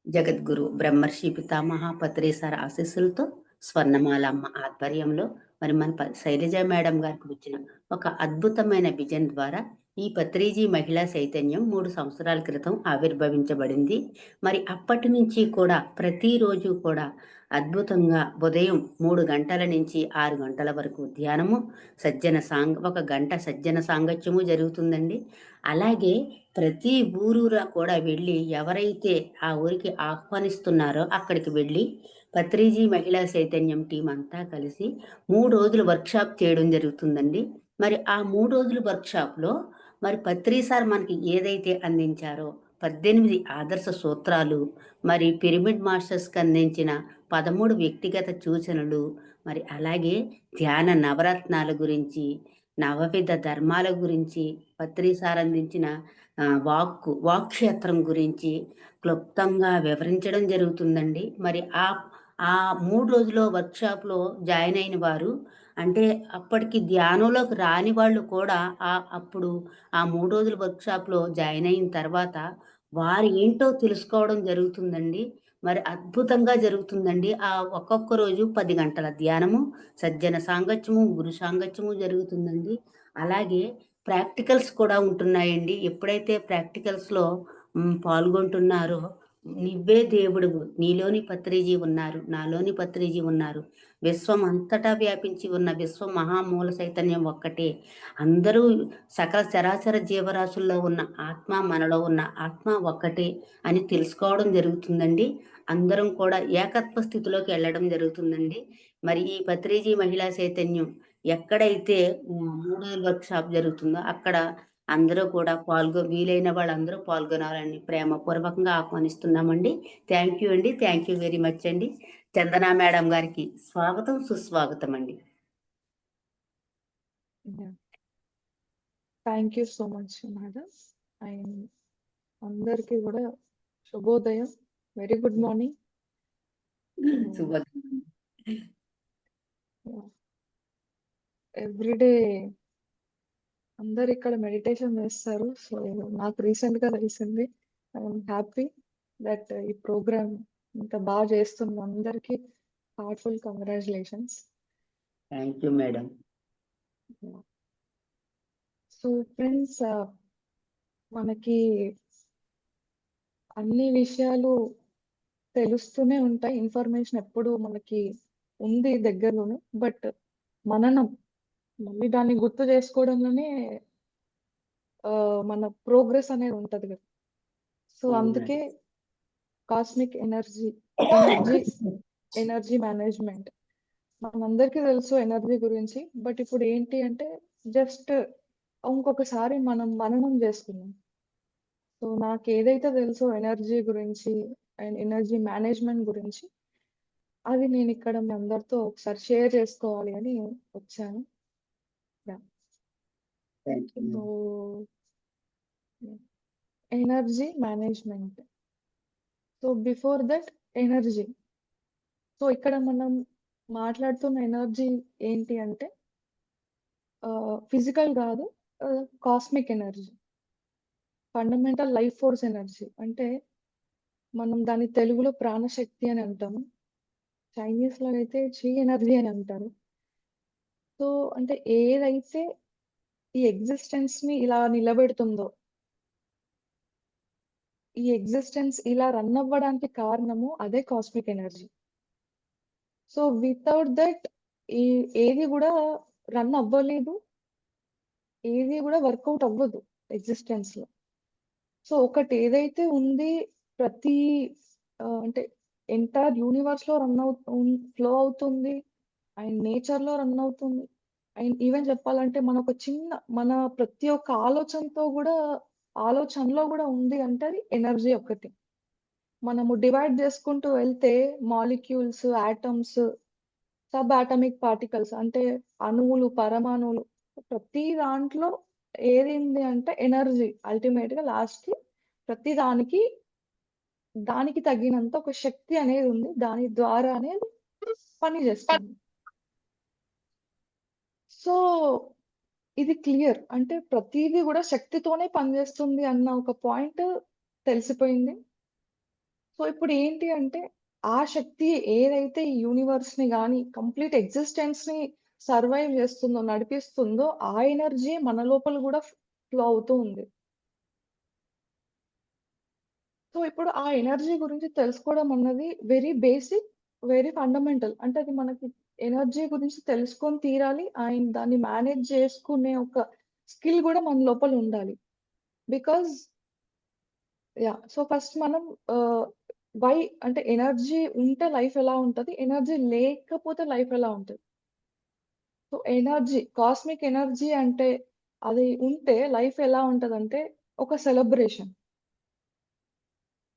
జగద్గురు బ్రహ్మర్షి పితామహ పత్రేసార్ ఆశీస్సులతో స్వర్ణమాలమ్మ ఆధ్వర్యంలో మరి మన శైలజ మేడం గారికి వచ్చిన ఒక అద్భుతమైన విజన్ ద్వారా ఈ పత్రిజీ మహిళా చైతన్యం 3 సంవత్సరాల క్రితం ఆవిర్భవించబడింది. మరి అప్పటి నుంచి కూడా ప్రతిరోజు కూడా అద్భుతంగా ఉదయం 3 గంటల నుంచి 6 గంటల వరకు ధ్యానము, ఒక గంట సజ్జన సాంగత్యము జరుగుతుందండి. అలాగే ప్రతి ఊరూరా కూడా వెళ్ళి ఎవరైతే ఆ ఊరికి ఆహ్వానిస్తున్నారో అక్కడికి వెళ్ళి పత్రిజీ మహిళా చైతన్యం టీం అంతా కలిసి 3 రోజులు వర్క్షాప్ చేయడం జరుగుతుందండి. మరి ఆ 3 రోజుల వర్క్షాప్‌లో మరి పత్రి సార్ మనకి ఏదైతే అందించారో 18 ఆదర్శ సూత్రాలు, మరి పిరమిడ్ మాస్టర్స్‌కి అందించిన 13 వ్యక్తిగత సూచనలు, మరి అలాగే ధ్యాన నవరత్నాల గురించి, నవవిధ ధర్మాల గురించి పత్రి సార్ అందించిన వాక్క్షేత్రం గురించి క్లుప్తంగా వివరించడం జరుగుతుందండి. మరి ఆ 3 రోజుల వర్క్‌షాప్‌లో జాయిన్ అయిన వారు అంటే అప్పటికి ధ్యానంలోకి రాని వాళ్ళు కూడా అప్పుడు ఆ 3 రోజుల వర్క్‌షాప్‌లో జాయిన్ అయిన తర్వాత వారు ఏంటో తెలుసుకోవడం జరుగుతుందండి. మరి అద్భుతంగా జరుగుతుందండి. ఒక్కొక్క రోజు 10 గంటల ధ్యానము, సజ్జన సాంగత్యము, గురు సాంగత్యము జరుగుతుందండి. అలాగే ప్రాక్టికల్స్ కూడా ఉంటున్నాయండి. ఎప్పుడైతే ప్రాక్టికల్స్‌లో పాల్గొంటున్నారో, "నువ్వే దేవుడవు, నీలోని పత్రిజీ ఉన్నారు, నాలోని పత్రిజీ ఉన్నారు. విశ్వం అంతటా వ్యాపించి ఉన్న విశ్వ మహామూల చైతన్యం ఒక్కటే. అందరూ సకల చరాచర జీవరాశుల్లో ఉన్న ఆత్మ, మనలో ఉన్న ఆత్మ ఒక్కటే" అని తెలుసుకోవడం జరుగుతుందండి. అందరం కూడా ఏకత్వ స్థితిలోకి వెళ్ళడం జరుగుతుందండి. మరి ఈ పత్రిజీ మహిళా చైతన్యం ఎక్కడైతే 3 రోజుల వర్క్‌షాప్ జరుగుతుందో అక్కడ అందరూ కూడా వీలైన వాళ్ళందరూ పాల్గొనాలని ప్రేమపూర్వకంగా ఆహ్వానిస్తున్నామండి. థ్యాంక్ యూ అండి. థ్యాంక్ యూ వెరీ మచ్ అండి. చందన మేడం గారికి స్వాగతం, సుస్వాగతం అండి. Thank you so much madam. And అందరికీ కూడా శుభోదయం, వెరీ గుడ్ మార్నింగ్. శుభోదయం. ఎవ్రీడే అందరు ఇక్కడ మెడిటేషన్ చేస్తారు. సో నాకు రీసెంట్ గా తెలిసింది. ఐఎమ్ హ్యాపీ దట్ ఈ ప్రోగ్రామ్ ఇంత బాగా చేస్తున్న అందరికీ heartful congratulations. Thank you madam. So friends, మనకి అన్ని విషయాలు తెలుస్తూనే ఉంటాయి. ఇన్ఫర్మేషన్ ఎప్పుడు మనకి ఉంది దగ్గరలోనే. బట్ మననం మళ్ళీ దాన్ని గుర్తు చేసుకోవడంలోనే మన ప్రోగ్రెస్ అనేది ఉంటది కదా. సో అందుకే అవునండి. కాస్మిక్ ఎనర్జీ మేనేజ్మెంట్ మనందరికీ తెలుసు ఎనర్జీ గురించి. బట్ ఇప్పుడు ఏంటి అంటే జస్ట్ ఇంకొకసారి మనం మననం చేసుకున్నాం. సో నాకు ఏదైతే తెలుసో ఎనర్జీ గురించి అండ్ ఎనర్జీ మేనేజ్మెంట్ గురించి, అది నేను ఇక్కడ మీ అందరితో ఒకసారి షేర్ చేసుకోవాలి అని వచ్చాను. Thank you so madam. Energy management. So before that energy. So ఇక్కడ మనం మాట్లాడుతున్న ఎనర్జీ ఏంటి అంటే ఫిజికల్ కాదు, cosmic energy, fundamental life force energy. అంటే మనం దాని తెలుగులో ప్రాణశక్తి అని అంటాము. చైనీస్ లో అయితే చి ఎనర్జీ అని అంటారు. సో అంటే ఏదైతే ఈ ఎగ్జిస్టెన్స్ ని ఇలా నిలబెడుతుందో, ఈ ఎగ్జిస్టెన్స్ ఇలా రన్ అవ్వడానికి కారణము అదే cosmic energy. So without that ఏది కూడా రన్ అవ్వలేదు, ఏది కూడా వర్కౌట్ అవ్వదు ఎగ్జిస్టెన్స్ లో. సో ఒకటి ఏదైతే ఉంది, ప్రతి అంటే ఎంటైర్ యూనివర్స్ లో ఫ్లో అవుతుంది, అండ్ నేచర్ లో రన్ అవుతుంది. అండ్ ఈవెన్ చెప్పాలంటే మన ప్రతి ఒక్క ఆలోచనలో కూడా ఉంది అంటే అది ఎనర్జీ ఒకటి. మనము డివైడ్ చేసుకుంటూ వెళ్తే molecules, atoms, sub atomic particles అంటే అణువులు, పరమాణువులు, ప్రతి దాంట్లో ఏది అంటే ఎనర్జీ. అల్టిమేట్ గా లాస్ట్ కి ప్రతి దానికి తగినంత ఒక శక్తి అనేది ఉంది. దాని ద్వారా అనేది పని చేస్తుంది. సో ఇది క్లియర్. అంటే ప్రతీది కూడా శక్తితోనే పనిచేస్తుంది అన్న ఒక పాయింట్ తెలిసిపోయింది. సో, ఇప్పుడు ఏంటి అంటే, ఆ శక్తి ఏదైతే ఈ యూనివర్స్‌ని గాని, కంప్లీట్ ఎగ్జిస్టెన్స్‌ని సర్వైవ్ చేస్తుందో, నడిపిస్తుందో, ఆ ఎనర్జీ మన లోపల గూడా ఫ్లో అవుతూ ఉంది. సో, ఇప్పుడు ఆ ఎనర్జీ గురించి తెలుసుకోవడం అన్నది వెరీ బేసిక్, వెరీ ఫండమెంటల్. అంటే అది మనకి ఎనర్జీ గురించి తెలుసుకొని తీరాలి. అండ్ దాన్ని మేనేజ్ చేసుకునే ఒక స్కిల్ గూడా మన లోపల ఉండాలి. బికాజ్ సో, ఫస్ట్ మనం ఆహ్, వై అంటే ఎనర్జీ ఉంటే లైఫ్ ఎలా ఉంటది? ఎనర్జీ లేకపోతే లైఫ్ ఎలా ఉంటది? సో, ఎనర్జీ కాస్మిక్ ఎనర్జీ అంటే అది ఉంటే లైఫ్ ఎలా ఉంటదంటే ఒక సెలబ్రేషన్.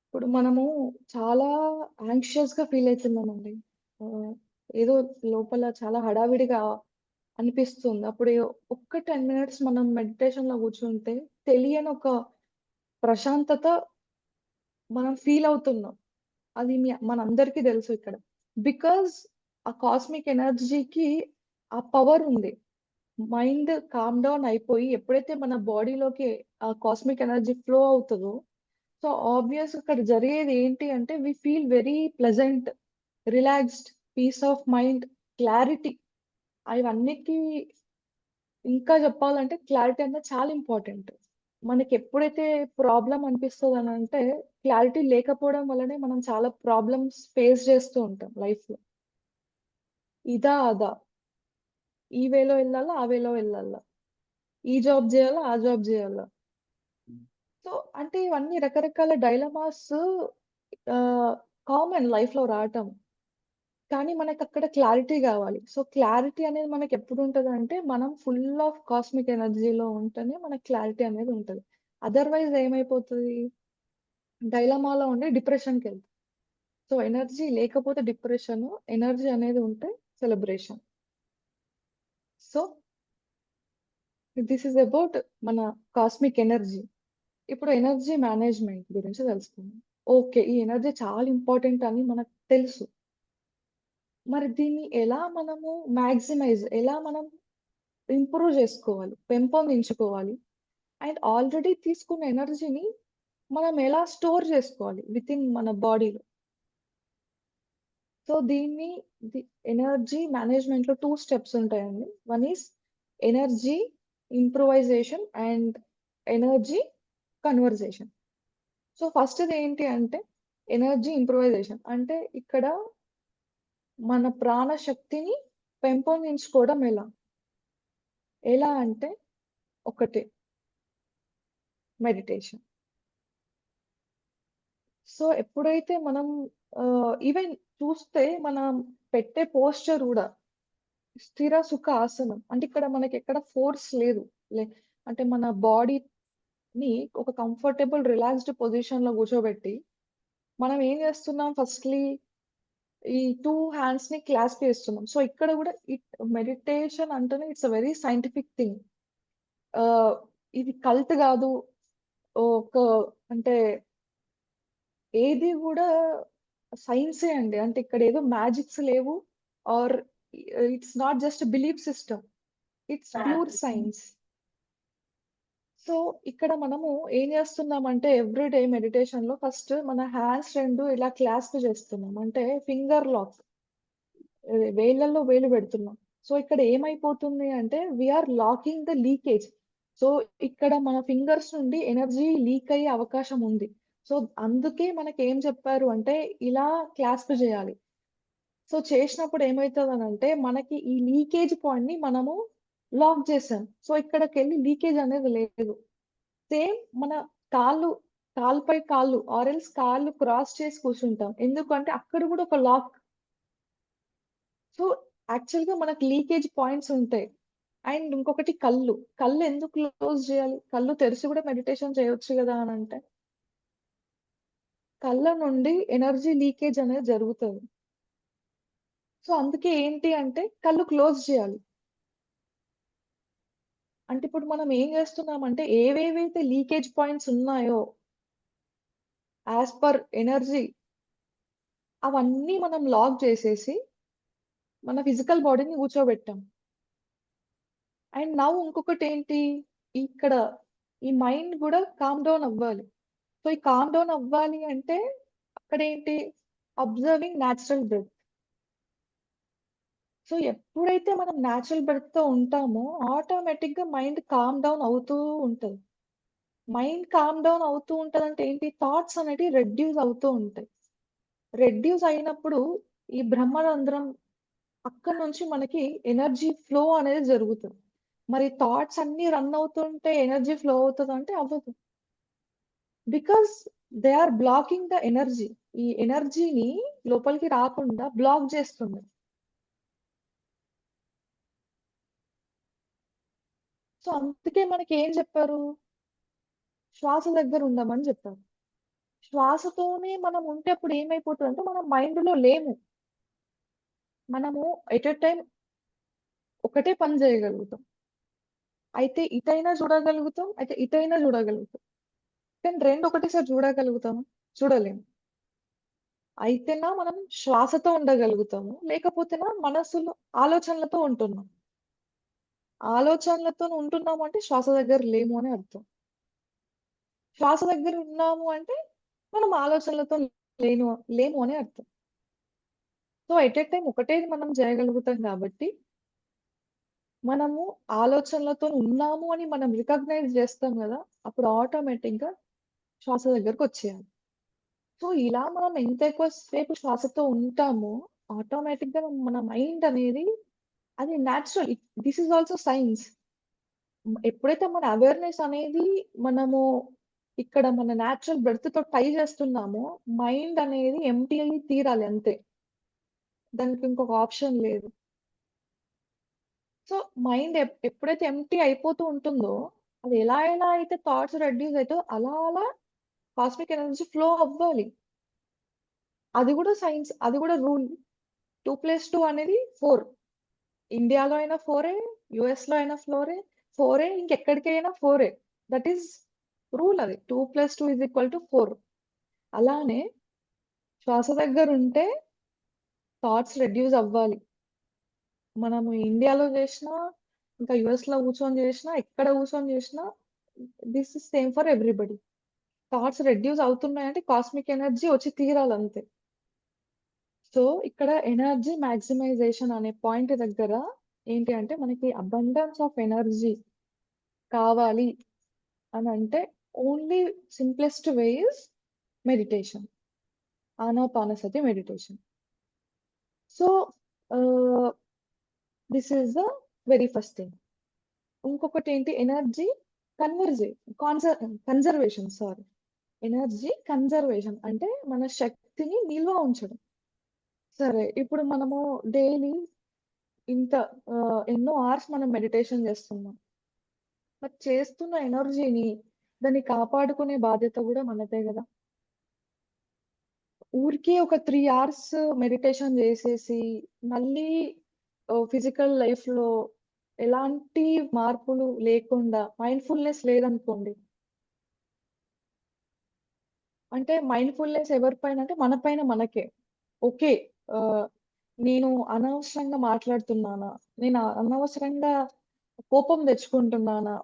ఇప్పుడు మనము చాలా యాంగ్షియస్‌గా ఫీల్ అయితున్నామండి. ఆహ్, ఏదో లోపల చాలా హడావిడిగా అనిపిస్తుంది. అప్పుడు ఒక్క 10 మినిట్స్ మనం మెడిటేషన్‌లో కూర్చుంటే తెలియని ఒక ప్రశాంతత మనం ఫీల్ అవుతున్నాం. అది మనందరికీ తెలుసు ఇక్కడ. బికాజ్ ఆ కాస్మిక్ ఎనర్జీకి ఆ పవర్ ఉంది. మైండ్ కామ్ డౌన్ అయిపోయి ఎప్పుడైతే మన బాడీలోకి ఆ కాస్మిక్ ఎనర్జీ ఫ్లో అవుతదో, సో ఆబ్వియస్ ఇక్కడ జరిగేది ఏంటి అంటే we feel very pleasant, relaxed, peace of mind, clarity. అవన్నిటికి ఇంకా చెప్పాలంటే క్లారిటీ అనేది చాలా ఇంపార్టెంట్. మనకెప్పుడైతే ప్రాబ్లమ్ అనిపిస్తదనంటే, క్లారిటీ లేకపోవడం వల్లనే మనం చాలా ప్రాబ్లమ్స్ ఫేస్ చేస్తూ ఉంటాం లైఫ్‌లో. ఇదా? అదా? ఈ వేలో ఎళ్ళాలా? ఆ వేలో వెళ్ళాలా? ఈ జాబ్ జేయాలా? ఆ జాబ్ జేయాలా? సో, అంటే ఇవన్నీ రకరకాల డైలమాస్ కామన్ లైఫ్‌లో రావటం. కానీ మనకక్కడ క్లారిటీ గావాలి. సో, క్లారిటీ అనేది మనకెప్పుడుంటదంటే, మనం ఫుల్ ఆఫ్ కాస్మిక్ ఎనర్జీలో ఉంటేనే మనకు క్లారిటీ అనేది ఉంటది. అదర్‌వైజ్ ఏమైపోతది? డైలమాలో ఉండి డిప్రెషన్‌కెళ్తాం. సో, ఎనర్జీ లేకపోతే డిప్రెషను, ఎనర్జీ అనేది ఉంటే celebration. So, this is about మన కాస్మిక్ ఎనర్జీ. ఇప్పుడు ఎనర్జీ మేనేజ్‌మెంట్ గురించి తెలుసుకుందాం. ఓకే. ఈ ఎనర్జీ చాలా ఇంపార్టెంట్ అని మనకు తెలుసు. మరి దీన్ని ఎలా మనము ఎలా మనం ఇంప్రూవ్ జేసుకోవాలి, పెంపొందించుకోవాలి? అండ్ ఆల్రెడీ తీసుకున్న ఎనర్జీని మనం ఎలా స్టోర్ జేసుకోవాలి వితిన్ మన బాడీలో? సో, ది ఎనర్జీ మేనేజ్‌మెంట్‌లో 2 స్టెప్స్ ఉంటాయండి. One is energy improvisation and energy conversation. So, ఫస్ట్‌ది ఏంటి అంటే ఎనర్జీ ఇంప్రూవైజేషన్. అంటే ఇక్కడ మన ప్రాణశక్తిని పెంపొందించుకోవడం ఎలా? ఎలా అంటే ఒకటే మెడిటేషన్. సో, ఎప్పుడైతే మనం ఈవెన్ చూస్తే మనం పెట్టే పోస్చర్ గూడా స్థిర సుఖ ఆసనం. అంటే ఇక్కడ మనకెక్కడ ఫోర్స్ లేదు. లే అంటే మన బాడీని ఒక కంఫర్టబుల్ రిలాక్స్డ్ పొజిషన్‌లో కూర్చోబెట్టి, మనం ఏం చేస్తున్నాం ఫస్ట్‌లీ ఈ 2 హ్యాండ్స్‌ని క్లాస్ప్ చేస్తున్నాం. సో, ఇక్కడ గూడా మెడిటేషన్ అంటేనే it's a very scientific thing. ఆహ్, ఇది కల్ట్ గాదు. ఒక అంటే ఏది గూడా సైన్సే అండి. అంటే ఇక్కడేదో మ్యాజిక్స్ లేవు. Or it's not just belief system. It's pure science. So, ఇక్కడ మనము ఏం జేస్తున్నామంటే ఎవ్రీ డే మెడిటేషన్‌లో ఫస్ట్ మన హ్యాండ్స్ 2 ఇలా క్లాస్ప్ చేస్తున్నాం. అంటే ఫింగర్ లాక్. వేళ్ళలో వేలు పెడుతున్నాం. సో, ఇక్కడ ఏమైపోతుంది అంటే we are locking the leakage. So, ఇక్కడ మన ఫింగర్స్ నుండి ఎనర్జీ లీక్ అయ్యే అవకాశం ఉంది. సో, అందుకే మనకేం చెప్పారు అంటే ఇలా క్లాస్ప్ చేయాలి. సో, చేసినప్పుడు ఏమైతదనంటే మనకి ఈ లీకేజ్ పాయింట్‌ని మనము లాక్ చేసాం. సో, ఇక్కడికెళ్ళి లీకేజ్ అనేది లేదు. సేమ్ మన కాళ్ళు, కాలుపై కాళ్ళు ఆర్ ఎల్స్ కాళ్ళు క్రాస్ చేసి కూర్చుంటాం. ఎందుకంటే అక్కడ గూడా ఒక లాక్. సో, యాక్చువల్‌గా మనకు లీకేజ్ పాయింట్స్ ఉంటాయి. అండ్ ఇంకొకటి కళ్ళు. కళ్ళు ఎందుకు క్లోజ్ జేయాలి? కళ్ళు తెరిసి గూడా మెడిటేషన్ చేయొచ్చు గదా! అనంటే, కళ్ళ నుండి ఎనర్జీ లీకేజ్ అనేది జరుగుతది. సో, అందుకే ఏంటి అంటే కళ్ళు క్లోజ్ జేయాలి. అంటే ఇప్పుడు మనం ఏం జేస్తున్నామంటే ఏవేవైతే లీకేజ్ పాయింట్స్ ఉన్నాయో యాస్ పర్ ఎనర్జీ అవన్నీ మనం లాక్ జేసేసి మన ఫిజికల్ బాడీని కూర్చోబెట్టాం. And now ఇంకొకటేంటి? ఇక్కడ ఈ మైండ్ గూడా కామ్ డౌన్ అవ్వాలి. సో, ఈ కామ్ డౌన్ అవ్వాలి అంటే ఇక్కడేంటి అబ్జర్వింగ్ న్యాచురల్ బ్రెత్. సో, ఎప్పుడైతే మనం న్యాచురల్ బ్రెత్‌తో ఉంటామో ఆటోమేటిక్‌గా మైండ్ కామ్ డౌన్ అవుతూ ఉంటది. మైండ్ కామ్ డౌన్ అవుతూ ఉంటదంటే ఏంటి? థాట్స్ అనేటివి రెడ్యూస్ అవుతూ ఉంటాయి. రెడ్యూస్ అయినప్పుడు ఈ బ్రహ్మరంధ్రం అక్కడి నుంచి మనకి ఎనర్జీ ఫ్లో అనేది జరుగుతది. మరి థాట్స్ అన్నీ రన్ అవుతుంటే ఎనర్జీ ఫ్లో అవుతదంటే అవ్వదు. Because they are blocking the energy. ఈ ఎనర్జీని లోపలికి రాకుండా బ్లాక్ జేస్తుంది. సో, అందుకే మనకేం జెప్పారు? శ్వాస దగ్గర ఉండమని జెప్పారు. శ్వాసతోనే మనం ఉంటే అప్పుడు ఏమైపోతదంటే మనం మైండ్‌లో లేము. మనము ఎట్ ఎ టైమ్ ఒకటే పని జేయగలుగుతాం. అయితే ఇటైనా చూడగలుగుతాం. అయితే ఇటైనా చూడగలుగుతాం. కానీ 2 ఒకటేసారి చూడగలుగుతామా? చూడలేము. అయితేనా మనం శ్వాసతో ఉండగలుగుతాము. లేకపోతేనా మనసులో ఆలోచనలతో ఉంటున్నాం. ఆలోచనలతోని ఉంటున్నాము అంటే శ్వాస దగ్గర లేము అని అర్థం. శ్వాస దగ్గర ఉన్నాము అంటే మనం ఆలోచనలతో లేము అని అర్థం. సో, ఎట్ ఎ టైమ్ ఒకటే మనం చేయగలుగుతాం కాబట్టి, మనము ఆలోచనలతోని ఉన్నాము అని మనం రికగ్నైజ్ జేస్తాం గదా! అప్పుడు ఆటోమేటిక్‌గా శ్వాస దగ్గరకొచ్చేయాలి. సో, ఇలా మనం ఎంత ఎక్కువ సేపు శ్వాసతో ఉంటామో, ఆటోమేటిక్‌గా మన మైండ్ అనేది అది natural. This is also science. ఎప్పుడైతే మన అవేర్‌నెస్ అనేది మనము ఇక్కడ మన నేచురల్ బ్రెత్‌తో టై చేస్తున్నామో, మైండ్ అనేది ఎంప్టీ అయ్యి తీరాలి అంతే. దానికి ఇంకొక ఆప్షన్ లేదు. సో, మైండ్ ఎప్పుడైతే ఎంప్టీ అయిపోతూ ఉంటుందో, అది ఎలా అయితే థాట్స్ రెడ్యూస్ అయితాయో అలా కాస్మిక్ ఎనర్జీ ఫ్లో అవ్వాలి. అది గూడా సైన్స్. అది గూడా రూల్. 2+2 అనేది 4. ఇండియాలో అయినా 4 యూఎస్‌లో అయినా 4 ఇంకెక్కడికైనా 4 దట్ ఈస్ రూల్ అది. 2+2 = 4. అలానే శ్వాస దగ్గరుంటే థాట్స్ రెడ్యూస్ అవ్వాలి. మనము ఇండియాలో జేసినా, ఇంకా యూఎస్‌లో కూర్చొని జేసినా, ఎక్కడ కూర్చొని జేసినా this is same for everybody. Thoughts reduce అవుతున్నాయంటే కాస్మిక్ ఎనర్జీ వచ్చి తీరాలంతే. సో, ఇక్కడ ఎనర్జీ మాక్సిమైజేషన్ అనే పాయింట్ దగ్గర ఏంటి అంటే మనకి అబండన్స్ ఆఫ్ ఎనర్జీ కావాలి అనంటే only simplest way is meditation. ఆనాపానసతి meditation. So, ah, this is the very first thing. ఇంకొకటేంటి energy converge cancer conservation sorry. Energy conservation అంటే మన శక్తిని నిల్వ ఉంచడం. సరే ఇప్పుడు మనము డైలీ ఇంత ఎన్నో అవర్స్ మనం మెడిటేషన్ చేస్తున్నాం. మరి చేస్తున్న ఎనర్జీని దాన్ని కాపాడుకునే బాధ్యత గూడా మనదే గదా! ఊరికే ఒక 3 అవర్స్ మెడిటేషన్ జేసేసి మళ్ళీ ఫిజికల్ లైఫ్‌లో ఎలాంటి మార్పులు లేకుండా మైండ్‌ఫుల్‌నెస్ లేదనుకోండి. అంటే మైండ్‌ఫుల్‌నెస్ ఎవరి పైన అంటే మన పైన మనకే. ఓకే. ఆహ్, నేను అనవసరంగా మాట్లాడుతున్నానా? నేను అనవసరంగా కోపం తెచ్చుకుంటున్నానా?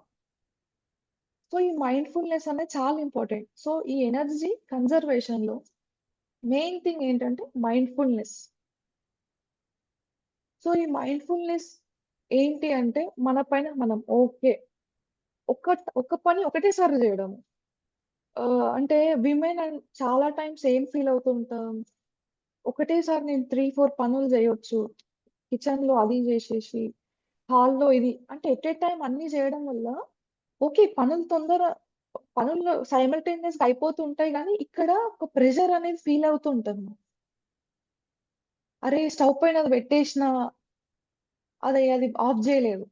సో, ఈ మైండ్‌ఫుల్‌నెస్ అనేది చాలా ఇంపార్టెంట్. సో, ఈ ఎనర్జీ కన్జర్వేషన్‌లో మెయిన్ థింగ్ ఏంటంటే మైండ్‌ఫుల్‌నెస్. సో, ఈ మైండ్‌ఫుల్‌నెస్ ఏంటి అంటే మన పైన మనం ఓకే. ఒక పని ఒకటేసారి జేయడం. అంటే విమెన్ చాలా టైమ్స్ ఏం ఫీల్ అవుతూ ఉంటాం. ఒకటేసారి నేను 3, 4 పనులు జేయొచ్చు. కిచెన్‌లో అది జేసేసి, హాల్‌లో ఇది. అంటే ఎట్ ఎ టైమ్ అన్నీ జేయడం వల్ల ఓకే. పనులు సైమల్టేనియస్‌గా అయిపోతూ ఉంటాయి గానీ, ఇక్కడ ఒక ప్రెషర్ అనేది ఫీల్ అవుతూ ఉంటాము. అరే! స్టవ్ పైన అది పెట్టేసినా, అది ఆఫ్ జేయలేదు.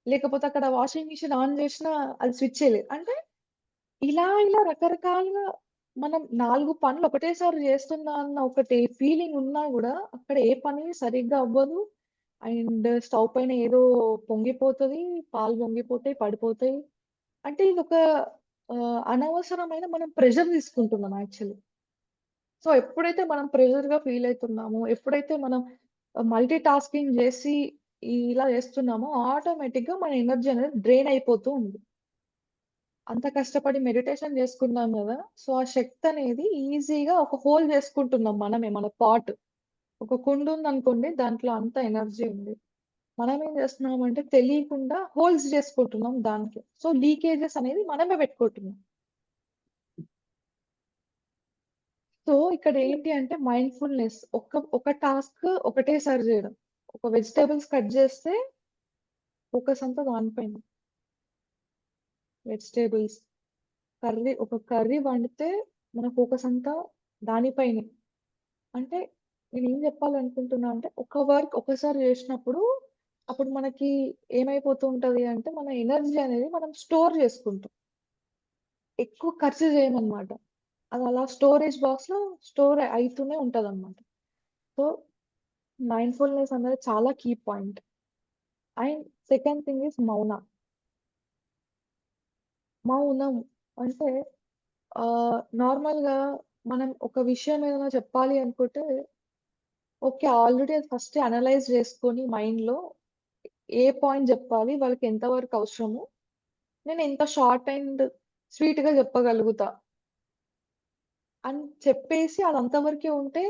లేకపోతే అక్కడ వాషింగ్ మిషన్ ఆన్ జేసినా అది స్విచ్ చేయలేదు. అంటే ఇలా రకరకాలుగా మనం 4 పనులు ఒకటేసారి జేస్తున్నా అన్న ఒకటి ఫీలింగ్ ఉన్నా గూడా, అక్కడ ఏ పని సరిగ్గా అవ్వదు. అండ్ స్టవ్ పైన ఏదో పొంగిపోతది, పాలు పొంగిపోతాయి, పడిపోతాయి. అంటే ఇదొక అనవసరమైన మనం ప్రెషర్ తీసుకుంటున్నాం యాక్చువల్లీ. సో, ఎప్పుడైతే మనం ప్రెషర్‌గా ఫీల్ అయితున్నామో, ఎప్పుడైతే మనం మల్టీ టాస్కింగ్ జేసి ఇలా చేస్తున్నామో ఆటోమేటిక్‌గా మన ఎనర్జీ అనేది డ్రైన్ అయిపోతూ ఉంది. అంత కష్టపడి మెడిటేషన్ జేసుకున్నాం గదా! సో, ఆ శక్తనేది ఈజీగా ఒక హోల్ జేసుకుంటున్నాం మనమే మన పాట్. ఒక కుండుందనుకోండి దాంట్లో అంత ఎనర్జీ ఉంది. మనమేం జేస్తున్నామంటే తెలియకుండా హోల్స్ జేసుకుంటున్నాం దానికి. సో, లీకేజెస్ అనేది మనమే పెట్టుకుంటున్నాం. సో, ఇక్కడేంటి అంటే మైండ్‌ఫుల్‌నెస్ ఒక టాస్క్ ఒకటేసారి జేయడం. ఒక వెజిటబుల్స్ కట్ జేస్తే ఫోకస్ అంతా దాని పైన. వెజిటబుల్స్ ఒక కర్రీ వండితే మన ఫోకస్ అంతా దాని పైనే. అంటే నేనేం జెప్పాలనుకుంటున్నా అంటే ఒక వర్క్ ఒకసారి జేసినప్పుడు అప్పుడు మనకి ఏమైపోతూ ఉంటది అంటే మన ఎనర్జీ అనేది మనం స్టోర్ జేసుకుంటాం. ఎక్కువ ఖర్చు జేయమనమాట. అది అలా స్టోరేజ్ బాక్స్‌లో స్టోర్ అయితూనే ఉంటదనమాట. సో, మైండ్‌ఫుల్‌నెస్ అనేది చాలా key point. And second thing is మౌన. మౌనం అంటే నార్మల్‌గా మనం ఒక విషయం ఏదైనా చెప్పాలి అనుకుంటే, ఓకే. ఆల్రెడీ అది ఫస్టే అనలైజ్ చేసుకొని మైండ్‌లో ఏ పాయింట్ జెప్పాలి, వాళ్ళకి ఎంత వరకు అవసరము, నేను ఎంత షార్ట్ అండ్ స్వీట్‌గా చెప్పగలుగుతా అని చెప్పేసి అది అంతవరకే ఉంటే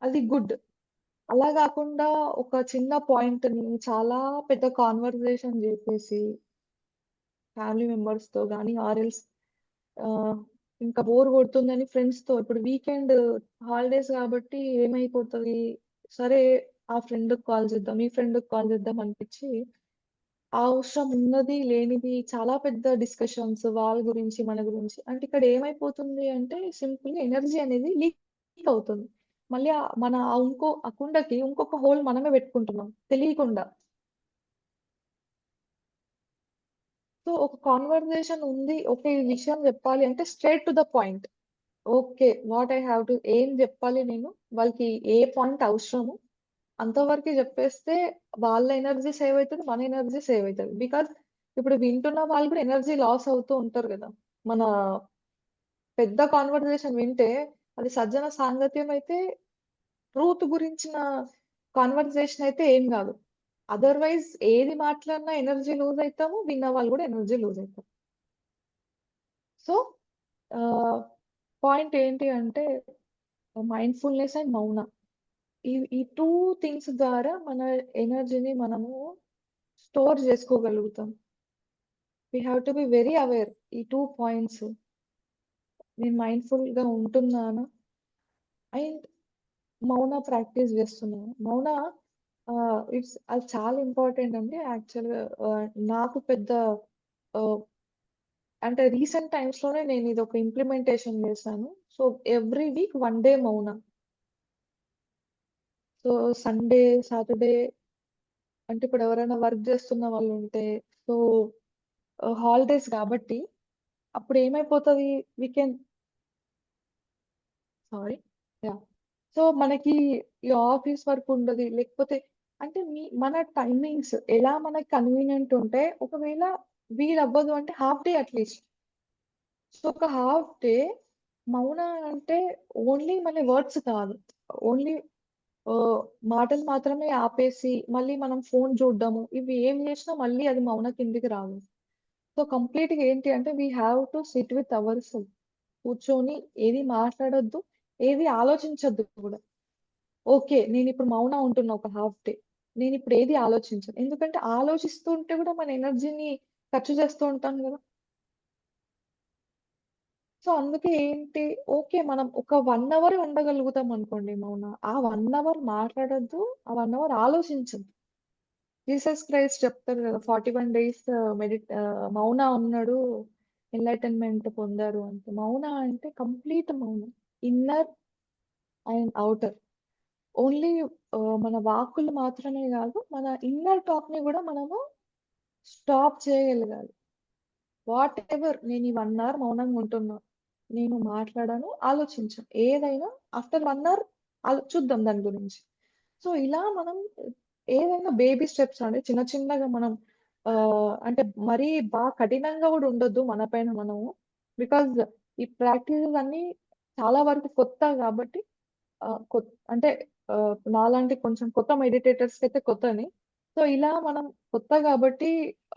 అది గుడ్. అలా గాకుండా ఒక చిన్న పాయింట్‌ని చాలా పెద్ద కాన్వర్జేషన్ జేసేసి ఫ్యామిలీ మెంబర్స్‌తో గాని ఆర్ ఎల్స్ ఆహ్, ఇంకా బోర్ కొడుతుందని ఫ్రెండ్స్‌తో ఇప్పుడు వీకెండ్ హాలిడేస్ గాబట్టి ఏమైపోతది, సరే ఆ ఫ్రెండ్‌కి కాల్ చేద్దాం, ఈ ఫ్రెండ్‌కి కాల్ చేద్దాం అనిపిచ్చి, ఆ అవసరం ఉన్నది, లేనిది చాలా పెద్ద డిస్కషన్స్ వాళ్ళ గురించి, మన గురించి. అంటే ఇక్కడ ఏమైపోతుంది అంటే సింపుల్‌గా ఎనర్జీ అనేది లీక్ అవుతుంది. మళ్ళీ మన ఆ కుండకి ఇంకొక హోల్ మనమే పెట్టుకుంటున్నాం తెలియకుండా. సో, ఒక కాన్వర్జేషన్ ఉంది. ఓకే. ఈ విషయం చెప్పాలి అంటే straight to the point. Okay. What I have to ఏం జెప్పాలి నేను? వాళ్ళకి ఏ పాయింట్ అవసరము? అంతవరకే జెప్పేస్తే వాళ్ళ ఎనర్జీ సేవ్ అయితది. మన ఎనర్జీ సేవ్ అయితది. బికాజ్ ఇప్పుడు వింటున్న వాళ్ళు కూడా ఎనర్జీ లాస్ అవుతూ ఉంటారు గదా! మన పెద్ద కాన్వర్జేషన్ వింటే అది సజ్జన సాంగత్యం అయితే ట్రూత్ గురించిన కాన్వర్జేషన్ అయితే ఏం గాదు. అదర్‌వైజ్ ఏది మాట్లాడినా ఎనర్జీ లూజ్ అయితాము. విన్న వాళ్ళు గూడా ఎనర్జీ లూజ్ అయితారు. సో, ఆహ్, పాయింట్ ఏంటి అంటే మైండ్‌ఫుల్‌నెస్ అండ్ మౌన. ఈ 2 థింగ్స్ ద్వారా మన ఎనర్జీని మనము స్టోర్ జేసుకోగలుగుతాం. We have to be very aware ఈ 2 పాయింట్స్. నేను మైండ్‌ఫుల్‌గా ఉంటున్నానా? అండ్ మౌన ప్రాక్టీస్ జేస్తున్నాను. మౌన అది చాలా ఇంపార్టెంట్ అండి. యాక్చువల్‌గా నాకు పెద్ద ఆహ్, అంటే రీసెంట్ టైమ్స్‌లోనే నేనిదొక ఇంప్లిమెంటేషన్ జేశాను. సో, ఎవ్రీ వీక్ 1 డే మౌన. సో, సండే, సాటర్‌డే అంటే ఇప్పుడెవరైనా వర్క్ జేస్తున్న వాళ్ళుంటే, సో, హాలిడేస్ గాబట్టి అప్పుడేమైపోతది we can sorry. Yeah! So, మనకి ఈ ఆఫీస్ వర్క్ ఉండది. లేకపోతే అంటే మన టైమింగ్స్ ఎలా మనకు కన్వీనియంట్ ఉంటే ఒకవేళ వీలవ్వదు అంటే హాఫ్ డే అట్‌లీస్ట్. సో, ఒక హాఫ్ డే మౌన అంటే ఓన్లీ మన వర్డ్స్ కాదు. ఓన్లీ ఆహ్, మాటలు మాత్రమే ఆపేసి మళ్ళీ మనం ఫోను చూడడము ఇవి ఏం జేసినా మళ్ళీ అది మౌన కిందికి రాదు. సో, కంప్లీట్‌గా ఏంటి అంటే we have to sit with our self. కూర్చొని ఏది మాట్లాడొద్దు. ఏది ఆలోచించొద్దు కూడా. ఓకే. నేనిప్పుడు మౌనంగా ఉంటున్నా ఒక హాఫ్ డే. నేనిప్పుడు ఏది ఆలోచించను. ఎందుకంటే ఆలోచిస్తూ ఉంటే కూడా మన ఎనర్జీని ఖర్చు చేస్తూ ఉంటాం గదా! సో, అందుకే ఏంటి ఓకే. మనం ఒక 1 అవరే ఉండగలుగుతాం అనుకోండి మౌన. ఆ 1 అవర్ మాట్లాడొద్దు. ఆ 1 అవర్ ఆలోచించొద్దు. జీసస్ క్రైస్ట్ చెప్తారు గదా! 41 డేస్ మౌన ఉన్నాడు. ఎన్‌లైటన్‌మెంట్ పొందారు అంటే. మౌన అంటే కంప్లీట్ మౌనం. Inner and outer. ఓన్లీ మన వాక్కులు మాత్రమే గాదు. మన ఇన్నర్ టాక్‌ని గూడా మనము స్టాప్ చేయగలగాలి. వాటెవర్ నేను ఈ 1 అవర్ మౌనంగా ఉంటున్నా. నేను మాట్లాడను, ఆలోచించను. ఏదైనా ఆఫ్టర్ 1 అవర్ చూద్దాం దాని గురించి. సో, ఇలా మనం ఏదైనా బేబీ స్టెప్స్ అండి. చిన్న చిన్నగా మనం అంటే మరీ కఠినంగా గూడా ఉండొద్దు మన పైన మనము. బికాజ్ ఈ ప్రాక్టీసెస్ అన్నీ చాలా వరకు కొత్త గాబట్టి అంటే నాలాంటి కొంచెం కొత్త మెడిటేటర్స్‌కైతే కొత్తని. సో, ఇలా మనం కొత్త గాబట్టి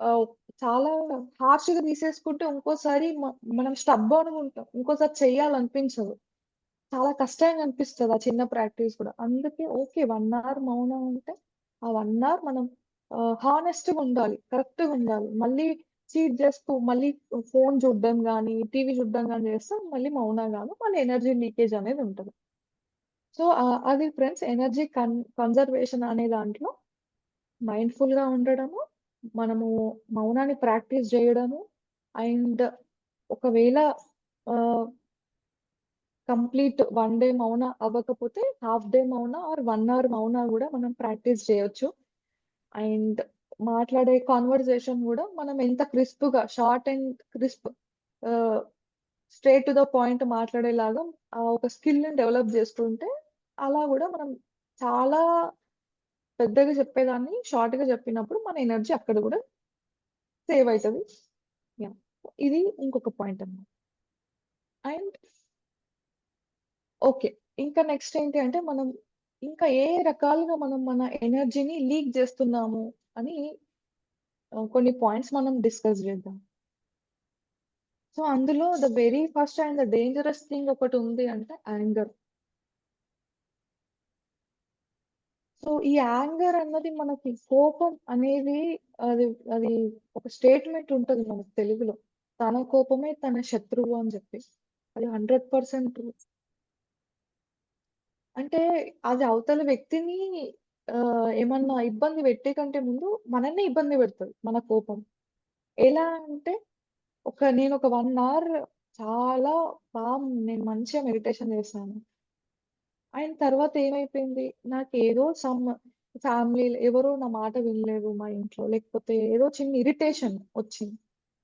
ఆహ్, చాలా హార్ష్‌గా తీసేసుకుంటే ఇంకోసారి మనం స్టబ్బర్న్‌గా ఉంటాం. ఇంకోసారి చెయ్యాలనిపించదు. చాలా కష్టంగా అనిపిస్తది ఆ చిన్న ప్రాక్టీస్ కూడా. అందుకే ఓకే. 1 అవర్ మౌనం అంటే, ఆ 1 అవర్ మనం హానెస్ట్‌గా ఉండాలి. కరెక్ట్‌గా ఉండాలి. మళ్ళీ చీట్ చేస్తూ మళ్ళీ ఫోను చూడడం గాని, టీవీ చూడడం గాని చేస్తే మళ్ళీ మౌనంగాను మళ్ళీ ఎనర్జీ లీకేజ్ అనేది ఉంటది. సో, అది ఫ్రెండ్స్ ఎనర్జీ కన్జర్వేషన్ అనే దాంట్లో మైండ్‌ఫుల్‌గా ఉండడము, మనము మౌనాన్ని ప్రాక్టీస్ జేయడము అండ్ ఒకవేళ ఆహ్, కంప్లీట్ 1 డే మౌన అవ్వకపోతే హాఫ్ డే మౌన ఆర్ 1 అవర్ మౌన గూడా మనం ప్రాక్టీస్ చేయొచ్చు. అండ్ మాట్లాడే కన్వర్జేషన్ గూడా మనం ఎంత క్రిస్ప్‌గా షార్ట్ అండ్ క్రిస్ప్ ఆహ్, స్ట్రెయిట్ టు ద పాయింట్ మాట్లాడేలాగా ఒక స్కిల్‌ని డెవలప్ జేసుకుంటే అలా గూడా మనం చాలా పెద్దగా చెప్పేదాన్ని షార్ట్‌గా చెప్పినప్పుడు మన ఎనర్జీ అక్కడ గూడా సేవ్ అయితది. యాహ్! ఇది ఇంకొక పాయింట్ అన్నమాట. And okay. ఇంకా నెక్స్ట్ ఏంటి అంటే మనం ఇంకా ఏ రకాలుగా మనం మన ఎనర్జీని లీక్ జేస్తున్నాము అని కొన్ని పాయింట్స్ మనం డిస్కస్ జేద్దాం. సో, అందులో the very first and the dangerous thing ఒకటుంది అంటే యాంగర్. సో, ఈ యాంగర్ అన్నది మనకి కోపం అనేది అది అది ఒక స్టేట్‌మెంట్ ఉంటది మనకు తెలుగులో. తన కోపమే తన శత్రువు అని జెప్పి. అది 100% ట్రూ. అంటే అది అవతల వ్యక్తిని ఏమన్నా ఇబ్బంది పెట్టే కంటే ముందు మనల్ని ఇబ్బంది పెడతది మన కోపం. ఎలా అంటే నేనొక 1 అవర్ చాలా నేను మంచిగా మెడిటేషన్ చేశాను. అయిన తర్వాత ఏమైపోయింది, నాకేదో ఫ్యామిలీలో ఎవరో నా మాట వినలేదు మా ఇంట్లో. లేకపోతే ఏదో చిన్న ఇరిటేషన్ వచ్చింది.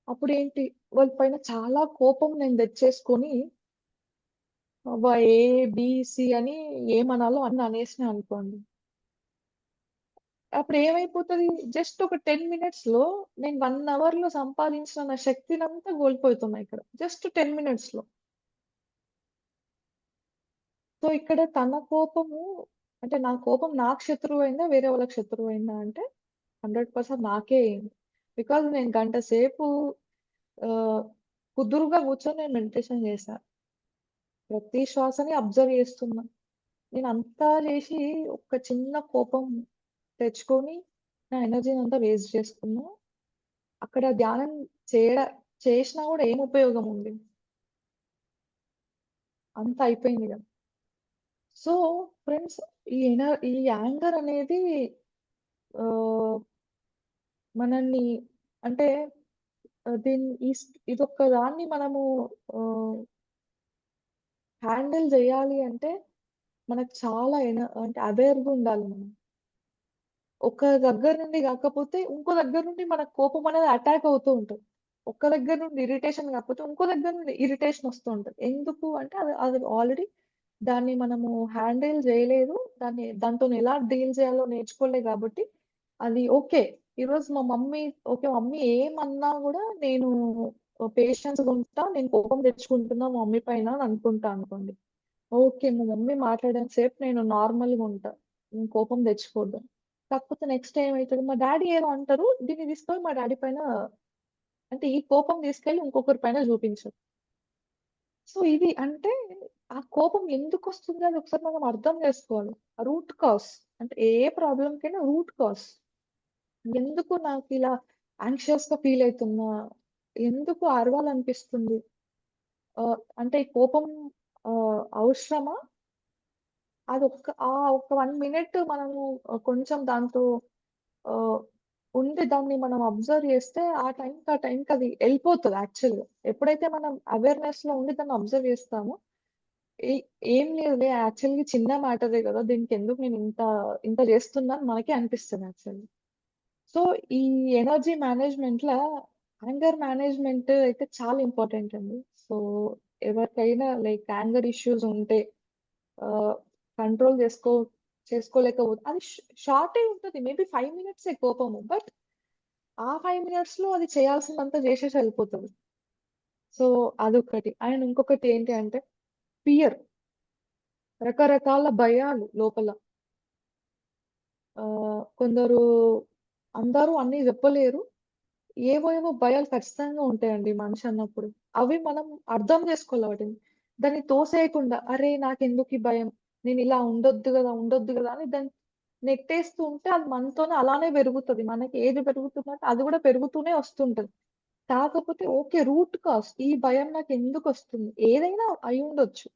అప్పుడేంటి వాళ్ళ పైన చాలా కోపం నేను తెచ్చేసుకొని ఏ, బి, సి అని ఏమనాలో అన్ని అనేసినా అనుకోండి. అప్పుడేమైపోతది జస్ట్ ఒక 10 మినిట్స్‌లో నేను 1 అవర్‌లో సంపాదించిన నా శక్తినంతా కోల్పోతున్నా ఇక్కడ. జస్ట్ 10 మినిట్స్‌లో. సో, ఇక్కడ తన కోపము అంటే నా కోపం నాకు శత్రువయిందా? వేరే వాళ్ళకి శత్రువయిందా అంటే 100% నాకే అయింది. బికాజ్ నేను గంట సేపు ఆహ్, కుదురుగా కూర్చొని నేను మెడిటేషన్ చేశా. ప్రతి శ్వాసని అబ్జర్వ్ చేస్తున్నా. నేనంతా చేసి ఒక చిన్న కోపం తెచ్చుకొని నా ఎనర్జీనంతా వేస్ట్ చేసుకున్నా. అక్కడ ధ్యానం చేయడ చేసినా గూడా ఏం ఉపయోగం ఉంది? అంతా అయిపోయింది గదా! సో, ఫ్రెండ్స్ ఈ యాంగర్ అనేది ఆహ్, మనల్ని అంటే దీన్ని ఇదొక్క దాన్ని మనము ఆహ్, హ్యాండిల్ జేయాలి అంటే మనకు చాలా అంటే అవేర్‌గా ఉండాలి మనం. ఒక దగ్గర నుండి గాకపోతే, ఇంకో దగ్గర నుండి మనకు కోపం అనేది అటాక్ అవుతూ ఉంటది. ఒక్క దగ్గర నుండి ఇరిటేషన్ గాకపోతే, ఇంకో దగ్గర నుండి ఇరిటేషన్ వస్తూ ఉంటది. ఎందుకు అంటే అది అది ఆల్రెడీ దాన్ని మనము హ్యాండిల్ జేయలేదు. దాంతోని ఎలా డీల్ చేయాలో నేర్చుకోలే గాబట్టి, అది ఓకే. ఈరోజు మా మమ్మీ ఓకే. మమ్మీ ఏమన్నా గూడా నేను పేషెన్స్‌గా ఉంటా. నేను కోపం తెచ్చుకుంటున్నా మా మమ్మీ పైన అని అనుకుంటా అనుకోండి. ఓకే. మా మమ్మీ మాట్లాడినంత సేపు నేను నార్మల్‌గా ఉంటా. నేను కోపం తెచ్చుకోద్దు. కాకపోతే నెక్స్ట్ ఏమైతది, మా డ్యాడీ ఏదో అంటారు. దీన్ని తీసుకొని మా డ్యాడీ పైన అంటే ఈ కోపం తీసుకెళ్ళి ఇంకొకరి పైన చూపించరు. సో, ఇది అంటే ఆ కోపం ఎందుకొస్తుంది అది ఒకసారి మనం అర్థం చేసుకోవాలి. ఆ రూట్ కాజ్ అంటే ఏ ప్రాబ్లమ్‌కైనా రూట్ కాజ్. ఎందుకు నాకిలా యాంగ్షియస్‌గా ఫీల్ అయితున్నా? ఎందుకు అరవాలనిపిస్తుంది? అంటే ఈ కోపం అవసరమా? ఒక్క 1 మినిట్ మనము కొంచెం దాంతో ఆహ్, ఉండి దాన్ని మనం అబ్జర్వ్ చేస్తే ఆ టైంకి అది ఎళ్ళిపోతది యాక్చువల్‌గా. ఎప్పుడైతే మనం అవేర్‌నెస్‌లో ఉండి దాన్ని అబ్జర్వ్ చేస్తామో, ఏ ఏం లేదులే యాక్చువల్‌గా చిన్న మ్యాటరే గదా! దీనికెందుకు నేను ఇంత చేస్తున్నా అని మనకే అనిపిస్తది యాక్చువల్లీ. సో, ఈ ఎనర్జీ మేనేజ్‌మెంట్‌ల యాంగర్ మేనేజ్‌మెంట్ అయితే చాలా ఇంపార్టెంట్ అండి. సో, ఎవరికైనా లైక్ యాంగర్ ఇష్యూస్ ఉంటే ఆహ్, కంట్రోల్ చేసుకోలేకపోతే అది షార్టే ఉంటది. మేబీ 5 మినిట్సే కోపము. బట్ ఆ 5 మినిట్స్‌లో అది చేయాల్సిందంతా చేసేసి ఎళ్ళిపోతది. సో, అదొకటి. అండ్ ఇంకొకటి ఏంటి అంటే ఫియర్. రకరకాల భయాలు లోపల. కొందరు అందరూ అన్నీ జెప్పలేరు. ఏవో ఏవో భయాలు ఖచ్చితంగా ఉంటాయండి మనిషి అన్నప్పుడు. అవి మనం అర్థం చేసుకోవాలి వాటిని. దాన్ని తోసేయకుండా అరే! నాకెందుకు ఈ భయం? నేనిలా ఉండొద్దు గదా! ఉండొద్దు గదా! అని దాన్ని నెట్టేస్తూ ఉంటే అది మనతోనే అలానే పెరుగుతది. మనకి ఏది పెరుగుతున్నట్టు అది గూడా పెరుగుతూనే వస్తుంటది. కాకపోతే ఓకే. రూట్ కాజ్ ఈ భయం నాకెందుకొస్తుంది? ఏదైనా అయ్యుండొచ్చు.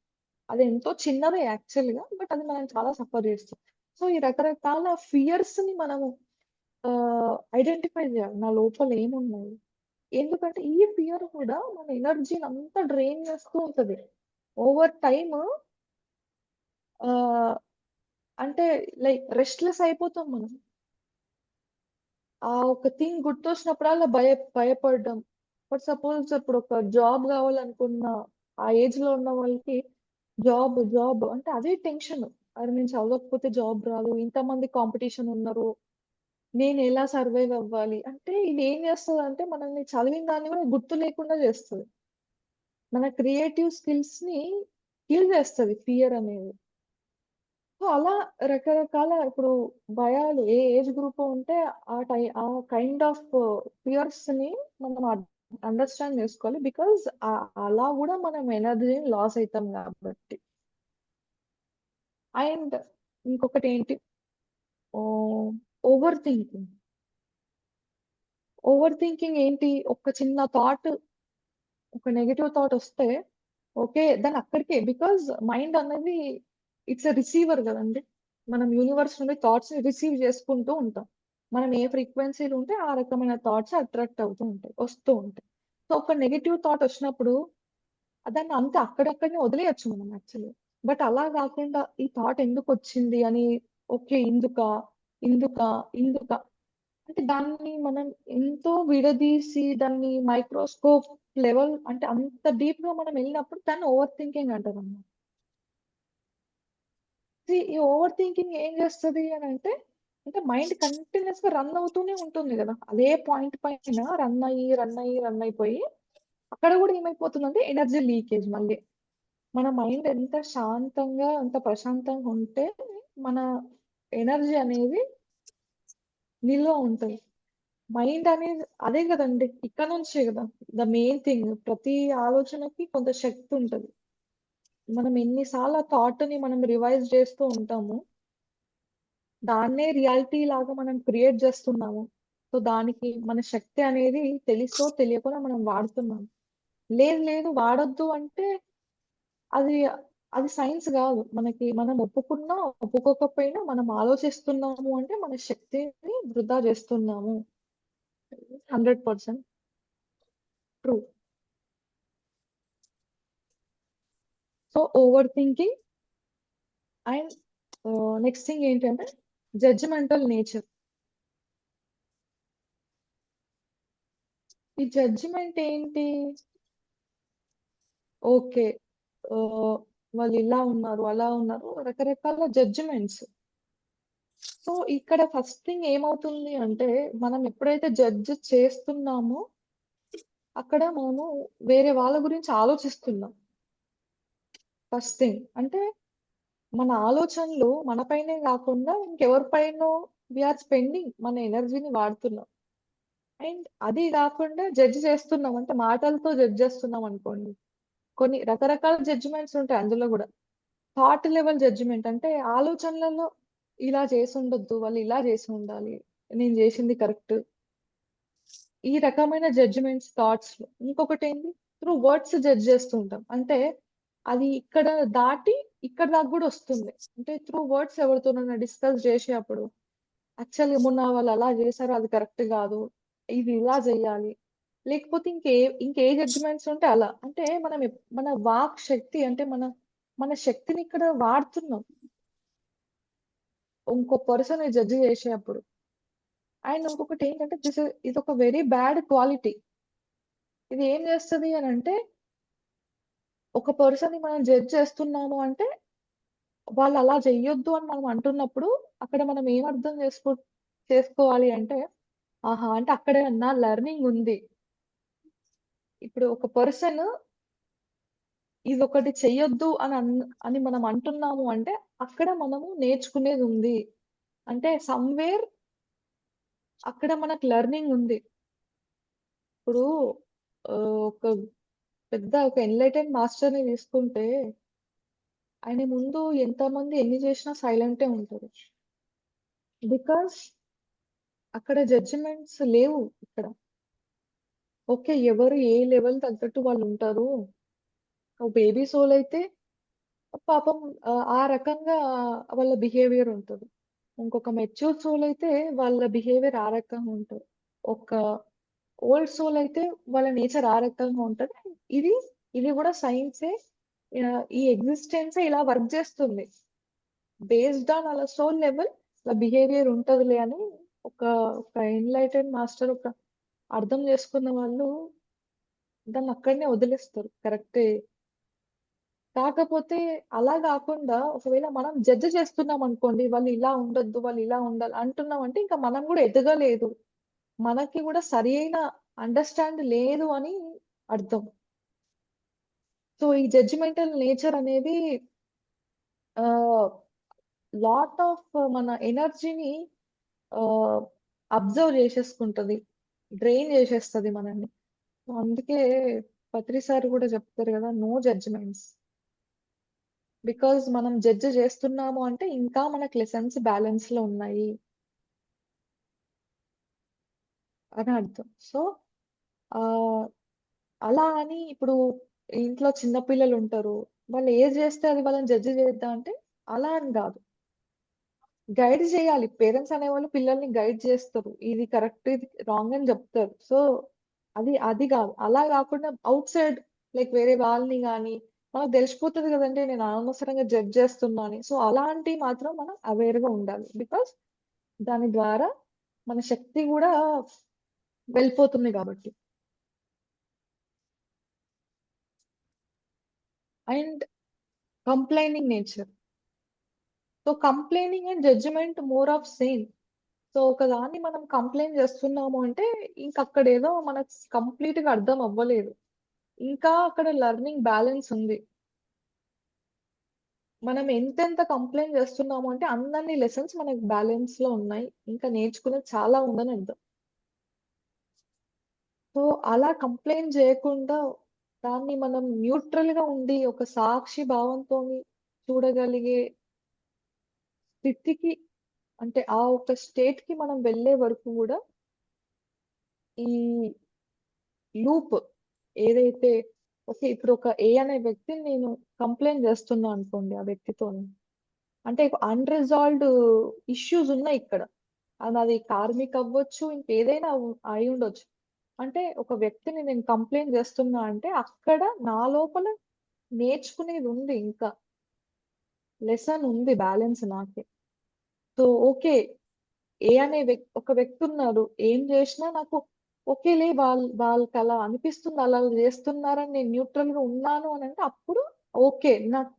అదెంతో చిన్నదే యాక్చువల్‌గా. బట్ అది మనల్ని చాలా సఫర్ చేస్తుంది. సో, ఈ రకరకాల ఫియర్స్‌ని మనము ఐడెంటిఫై జేయాలి. నా లోపల ఏమున్నాయి? ఎందుకంటే ఈ ఫియర్ కూడా మన ఎనర్జీనంతా డ్రైన్ చేస్తూ ఉంటది. ఓవర్ టైమ్ ఆహ్, అంటే లైక్ రెస్ట్‌లెస్ అయిపోతాం మనం. ఆ ఒక థింగ్ గుర్తొచ్చినప్పుడల్లా భయపడడం. ఫర్ సపోజ్ ఇప్పుడొక జాబ్ గావాలనుకున్న ఆ ఏజ్‌లో ఉన్న వాళ్ళకి జాబ్ అంటే అదే టెన్షన్. అరే! నేను చదవకపోతే జాబ్ రాదు. ఇంతమంది కాంపిటీషన్ ఉన్నారు. నేనెలా సర్వైవ్ అవ్వాలి? అంటే ఇది ఏం చేస్తదంటే మనల్ని చదివిన దాన్ని కూడా గుర్తు లేకుండా చేస్తది. మన క్రియేటివ్ స్కిల్స్‌ని కిల్ చేస్తది ఫియర్ అనేది. సో, అలా రకరకాల ఇప్పుడు భయాలు ఏ ఏజ్ గ్రూప్ ఉంటే ఆ కైండ్ ఆఫ్ ఫియర్స్‌ని మనం అండర్‌స్టాండ్ చేసుకోవాలి. బికాజ్ అలా గూడా మనం ఎనర్జీని లాస్ అయితాం గాబట్టి. అండ్ ఇంకొకటేంటి oh, overthinking. Overthinking ఏంటి? ఒక చిన్న ఒక నెగెటివ్ థాట్ ఒస్తే ఓకే. దాన్నక్కడికే బికాజ్ మైండ్ అనేది ఇట్స్ ఎ రిసీవర్ గదండీ! మనం యూనివర్స్ నుండి థాట్స్‌ని రిసీవ్ చేసుకుంటూ ఉంటాం. మనం ఏ ఫ్రీక్వెన్సీలో ఉంటే ఆ రకమైన థాట్స్ అట్రాక్ట్ అవుతూ ఉంటాయి. వస్తూ ఉంటాయి. సో, ఒక నెగెటివ్ థాట్ ఒచ్చినప్పుడు దాన్ని అంతే అక్కడక్కడనే వదిలేయొచ్చు మనం యాక్చువల్లీ. బట్ అలా గాకుండా ఈ థాట్ ఎందుకొచ్చింది అని ఓకే. ఇందుకా? ఇందుకా? ఇందుకా? అంటే దాన్ని మనం ఎంతో విడదీసి దాన్ని మైక్రోస్కోప్ లెవెల్ అంటే అంత డీప్‌గా మనం ఎళ్ళినప్పుడు దాన్ని ఓవర్ థింకింగ్ అంటారన్నమాట. ఈ ఓవర్ థింకింగ్ ఏం చేస్తది అనంటే, అంటే మైండ్ కంటిన్యూయస్‌గా రన్ అవుతూనే ఉంటుంది గదా! అదే పాయింట్ పైన రన్ అయిపోయి అక్కడ గూడా ఏమైపోతుందంటే ఎనర్జీ లీకేజ్ మళ్ళీ. మన మైండ్ ఎంత శాంతంగా, ఎంత ప్రశాంతంగా ఉంటే మన ఎనర్జీ అనేది నిల్వ ఉంటది. మైండ్ అనేది అదే గదండీ! ఇక్కడ నుంచే గదా! The main thing. ప్రతి ఆలోచనకి కొంత శక్తి ఉంటది. మనం ఎన్ని సార్లు ఆ థాట్‌ని మనం రివైజ్ జేస్తూ ఉంటామో, దాన్నే రియాలిటీ లాగా మనం క్రియేట్ జేస్తున్నాము. సో, దానికి మన శక్తి అనేది తెలిసో తెలియకుండా మనం వాడుతున్నాం. లేదు వాడొద్దు అంటే అది అది సైన్స్ గాదు. మనం ఒప్పుకున్నా, ఒప్పుకోకపోయినా మనం ఆలోచిస్తున్నాము అంటే మన శక్తిని వృధా జేస్తున్నాము. 100% true. So, over thinking and next thing ఏంటంటే జడ్జిమెంటల్ నేచర్. ఈ జడ్జిమెంట్ ఏంటి? ఓకే. ఆహ్, వాళ్ళిలా ఉన్నారు, అలా ఉన్నారు. రకరకాల జడ్జిమెంట్స్. సో, ఇక్కడ ఫస్ట్ థింగ్ ఏమవుతుంది అంటే, మనం ఎప్పుడైతే జడ్జ్ చేస్తున్నామో, అక్కడ మనము వేరే వాళ్ళ గురించి ఆలోచిస్తున్నాం. First thing. అంటే మన ఆలోచనలు మన పైనే గాకుండా ఇంకెవరి పైనో వి ఆర్ స్పెండింగ్ మన ఎనర్జీని వాడుతున్నాం. అండ్ అది గాకుండా జడ్జ్ చేస్తున్నాం. అంటే మాటలతో జడ్జ్ చేస్తున్నామనుకోండి. కొన్ని రకరకాల జడ్జిమెంట్స్ ఉంటాయి అందులో గూడా. థాట్ లెవెల్ జడ్జిమెంట్ అంటే ఆలోచనలలో ఇలా చేసుండొద్దు. వాళ్ళు ఇలా చేసుండాలి. నేను జేసింది కరెక్ట్. ఈ రకమైన జడ్జిమెంట్స్ థాట్స్‌లో. ఇంకొకటేంటి త్రూ వర్డ్స్ జడ్జ్ చేస్తూ ఉంటాం. అంటే అది ఇక్కడ దాటి ఇక్కడ దాకా గూడా ఒస్తుంది. అంటే త్రూ వర్డ్స్ ఎవరితోనైనా డిస్కస్ జేసేప్పుడు యాక్చువల్‌గా మొన్న వాళ్ళు అలా జేశారు అది కరెక్ట్ గాదు. ఇది ఇలా జేయాలి. లేకపోతే ఇంకే జడ్జిమెంట్స్ ఉంటే అలా. అంటే మన వాక్ శక్తి అంటే మన శక్తిని ఇక్కడ వాడుతున్నాం. ఇంకో పర్సన్‌ని జడ్జ్ చేసేప్పుడు. అండ్ ఇంకొకటేంటంటే ఇదొక వెరీ బ్యాడ్ క్వాలిటీ. ఇది ఏం చేస్తది అనంటే, ఒక పర్సన్‌ని మనం జడ్జ్ చేస్తున్నాము అంటే, వాళ్ళు అలా చెయ్యొద్దు అని మనం అంటున్నప్పుడు, అక్కడ మనం ఏం అర్థం చేసుకోవాలి అంటే, ఆహా! అంటే అక్కడ నా లెర్నింగ్ ఉంది. ఇప్పుడు ఒక పర్సన్ ఇదొకటి చెయ్యొద్దు అని మనం అంటున్నాము అంటే, అక్కడ మనము నేర్చుకునేదుంది. అంటే సమ్‌వేర్ అక్కడ మనకు లెర్నింగ్ ఉంది. ఇప్పుడు ఒక ఒక ఎన్‌లైటెన్ మాస్టర్‌ని తీసుకుంటే, ఆయన ముందు ఎంతమంది ఎన్ని చేసినా సైలెంటే ఉంటారు. బికాజ్ అక్కడ జడ్జిమెంట్స్ లేవు ఇక్కడ. ఓకే. ఎవరు ఏ లెవెల్ తగ్గట్టు వాళ్ళుంటారు. ఓ బేబీ సోల్ అయితే పాపం ఆ రకంగా వాళ్ళ బిహేవియర్ ఉంటది. ఇంకొక మెచ్యూర్ సోల్ అయితే వాళ్ళ బిహేవియర్ ఆ రకంగా ఉంటది. ఒక ఓల్డ్ సోల్ అయితే వాళ్ళ నేచర్ ఆ రకంగా ఉంటది. ఇది ఇది గూడా సైన్సే ఈ ఎగ్జిస్టెన్సే ఇలా వర్క్ జేస్తుంది. బేస్డ్ ఆన్ ఆళ్ళ సోల్ లెవెల్ వాళ్ళ బిహేవియర్ ఉంటదిలే అని ఒక ఒక ఎన్‌లైటెన్ మాస్టర్ అర్థం జేసుకున్న వాళ్ళు దాన్నక్కడనే వదిలేస్తారు. కరెక్టే. కాకపోతే అలా గాకుండా ఒకవేళ మనం జడ్జ్ చేస్తున్నామనుకోండి, వాళ్ళు ఇలా ఉండొద్దు, వాళ్ళు ఇలా ఉండాలి అంటున్నామంటే ఇంక మనం గూడా ఎదగలేదు. మనకి గూడా సరి అయిన అండర్‌స్టాండ్ లేదు అని అర్థం. సో, ఈ జడ్జిమెంటల్ నేచర్ అనేది ఆహ్, లాట్ ఆఫ్ మన ఎనర్జీని ఆహ్, అబ్జర్వ్ జేసేసుకుంటది. డ్రైన్ జేసేస్తది మనల్ని. సో, అందుకే పత్రి సార్ గూడా చెప్తారు గదా! No judgments. బికాజ్ మనం జడ్జ్ జేస్తున్నాము అంటే ఇంకా మనకు లెసన్స్ బ్యాలెన్స్‌లో ఉన్నాయి అని అర్థం. సో, ఆహ్, అలా అని ఇప్పుడు ఇంట్లో చిన్న పిల్లలుంటారు. వాళ్ళు ఏది జేస్తే అది వాళ్ళని జడ్జ్ చేయొద్దా అంటే అలా అని గాదు. గైడ్ జేయాలి. పేరెంట్స్ అనేవాళ్ళు పిల్లల్ని గైడ్ జేస్తరు. ఇది కరెక్ట్, ఇది రాంగ్ అని జెప్తారు. సో, అది గాదు. అలా గాకుండా ఔట్ సైడ్ లైక్ వేరే వాళ్ళని గాని, మనకు దెలిసిపోతది గదండీ! నేను అనవసరంగా జడ్జ్ జేస్తున్నా అని. సో, అలాంటియి మాత్రం మనం అవేర్‌గా ఉండాలి. బికాజ్ దాని ద్వారా మన శక్తి గూడా వెళ్ళిపోతుంది గాబట్టి. And complaining nature. So, complaining and judgment more of same. So, ఒకదాన్ని మనం కంప్లెయింట్ జేస్తున్నాము అంటే, ఇంకక్కడేదో మనకు కంప్లీట్‌గా అర్థం అవ్వలేదు. ఇంకా అక్కడ లెర్నింగ్ బ్యాలెన్స్ ఉంది. మనం ఎంతెంత కంప్లెయింట్ జేస్తున్నాము అంటే, అన్నన్ని లెసన్స్ మనకు బ్యాలెన్స్‌లో ఉన్నాయి. ఇంకా నేర్చుకునేది చాలా ఉందని అర్థం. సో, అలా కంప్లెయింట్ జేయకుండా దాన్ని మనం న్యూట్రల్‌గా ఉండి, ఒక సాక్షి భావంతోని చూడగలిగే స్థితికి అంటే, ఆ ఒక స్టేట్‌కి మనం వెళ్ళే వరకు గూడా ఈ లూప్ ఏదైతే ఓకే. ఇప్పుడు ఒక ఏ అనే వ్యక్తిని నేను కంప్లెయింట్ చేస్తున్నా అనుకోండి ఆ వ్యక్తితోని. అంటే అన్‌రిజాల్వ్డ్ ఇష్యూస్ ఉన్నాయిక్కడ. అది కార్మిక్ అవ్వచ్చు, ఇంకేదైనా అయ్యుండొచ్చు. అంటే ఒక వ్యక్తిని నేను కంప్లెయింట్ చేస్తున్నా అంటే అక్కడ నా లోపల నేర్చుకునేది ఉంది ఇంకా. లెసన్ ఉంది బ్యాలెన్స్ నాకే. So, okay. ఏ అనే ఒక వ్యక్తున్నారు. ఏం జేసినా నాకు ఓకేలే వాళ్ళకలా అనిపిస్తుంది. అలా జేస్తున్నారని నేను న్యూట్రల్‌గా ఉన్నాను అనంటే అప్పుడు ఓకే.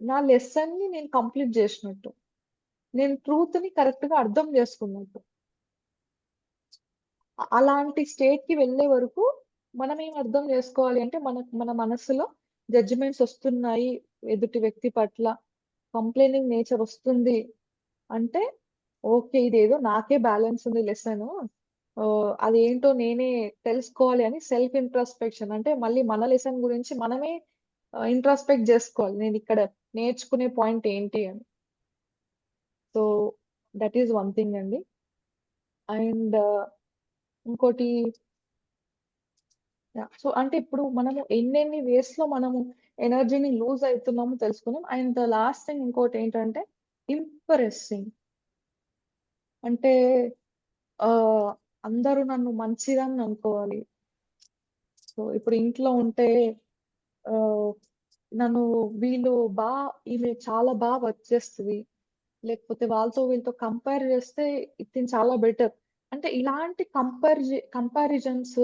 నా లెసన్‌ని నేను కంప్లీట్ జేసినట్టు. నేను ట్రూత్‌ని కరెక్ట్‌గా అర్థం జేసుకున్నట్టు. అలాంటి స్టేట్‌కి వెళ్ళే వరకు మనమేం అర్థం జేసుకోవాలి అంటే మన మనసులో జడ్జిమెంట్స్ ఒస్తున్నాయి ఎదుటి వ్యక్తి పట్ల. కంప్లెయినింగ్ నేచర్ ఒస్తుంది అంటే ఓకే. ఇదేదో నాకే బ్యాలెన్స్ ఉంది లెసను. అదేంటో నేనే తెలుసుకోవాలి అని సెల్ఫ్ ఇంట్రోస్పెక్షన్ అంటే మళ్ళీ మన లెసన్ గురించి మనమే ఇంట్రోస్పెక్ట్ జేసుకోవాలి. నేనిక్కడ నేర్చుకునే పాయింట్ ఏంటి అని. So, that is one thing అండి. అండ్ ఇంకోటి యాహ్! సో, అంటే ఇప్పుడు మనము ఎన్నెన్ని వేస్‌లో మనము ఎనర్జీని లూజ్ అయితున్నామో తెలుసుకున్నాం. అండ్ ద లాస్ట్ థింగ్ ఇంకోటేంటంటే ఇంప్రెసింగ్. అంటే ఆహ్, అందరూ నన్ను మంచిదాన్ని అనుకోవాలి. సో, ఇప్పుడు ఇంట్లో ఉంటే ఆహ్, నన్ను వీళ్ళు బా ఈమె చాలా వర్క్ చేస్తది. లేకపోతే వాళ్ళతో వీళ్ళతో కంపేర్ చేస్తే తిను చాలా బెటర్. అంటే ఇలాంటి కంపారిజన్స్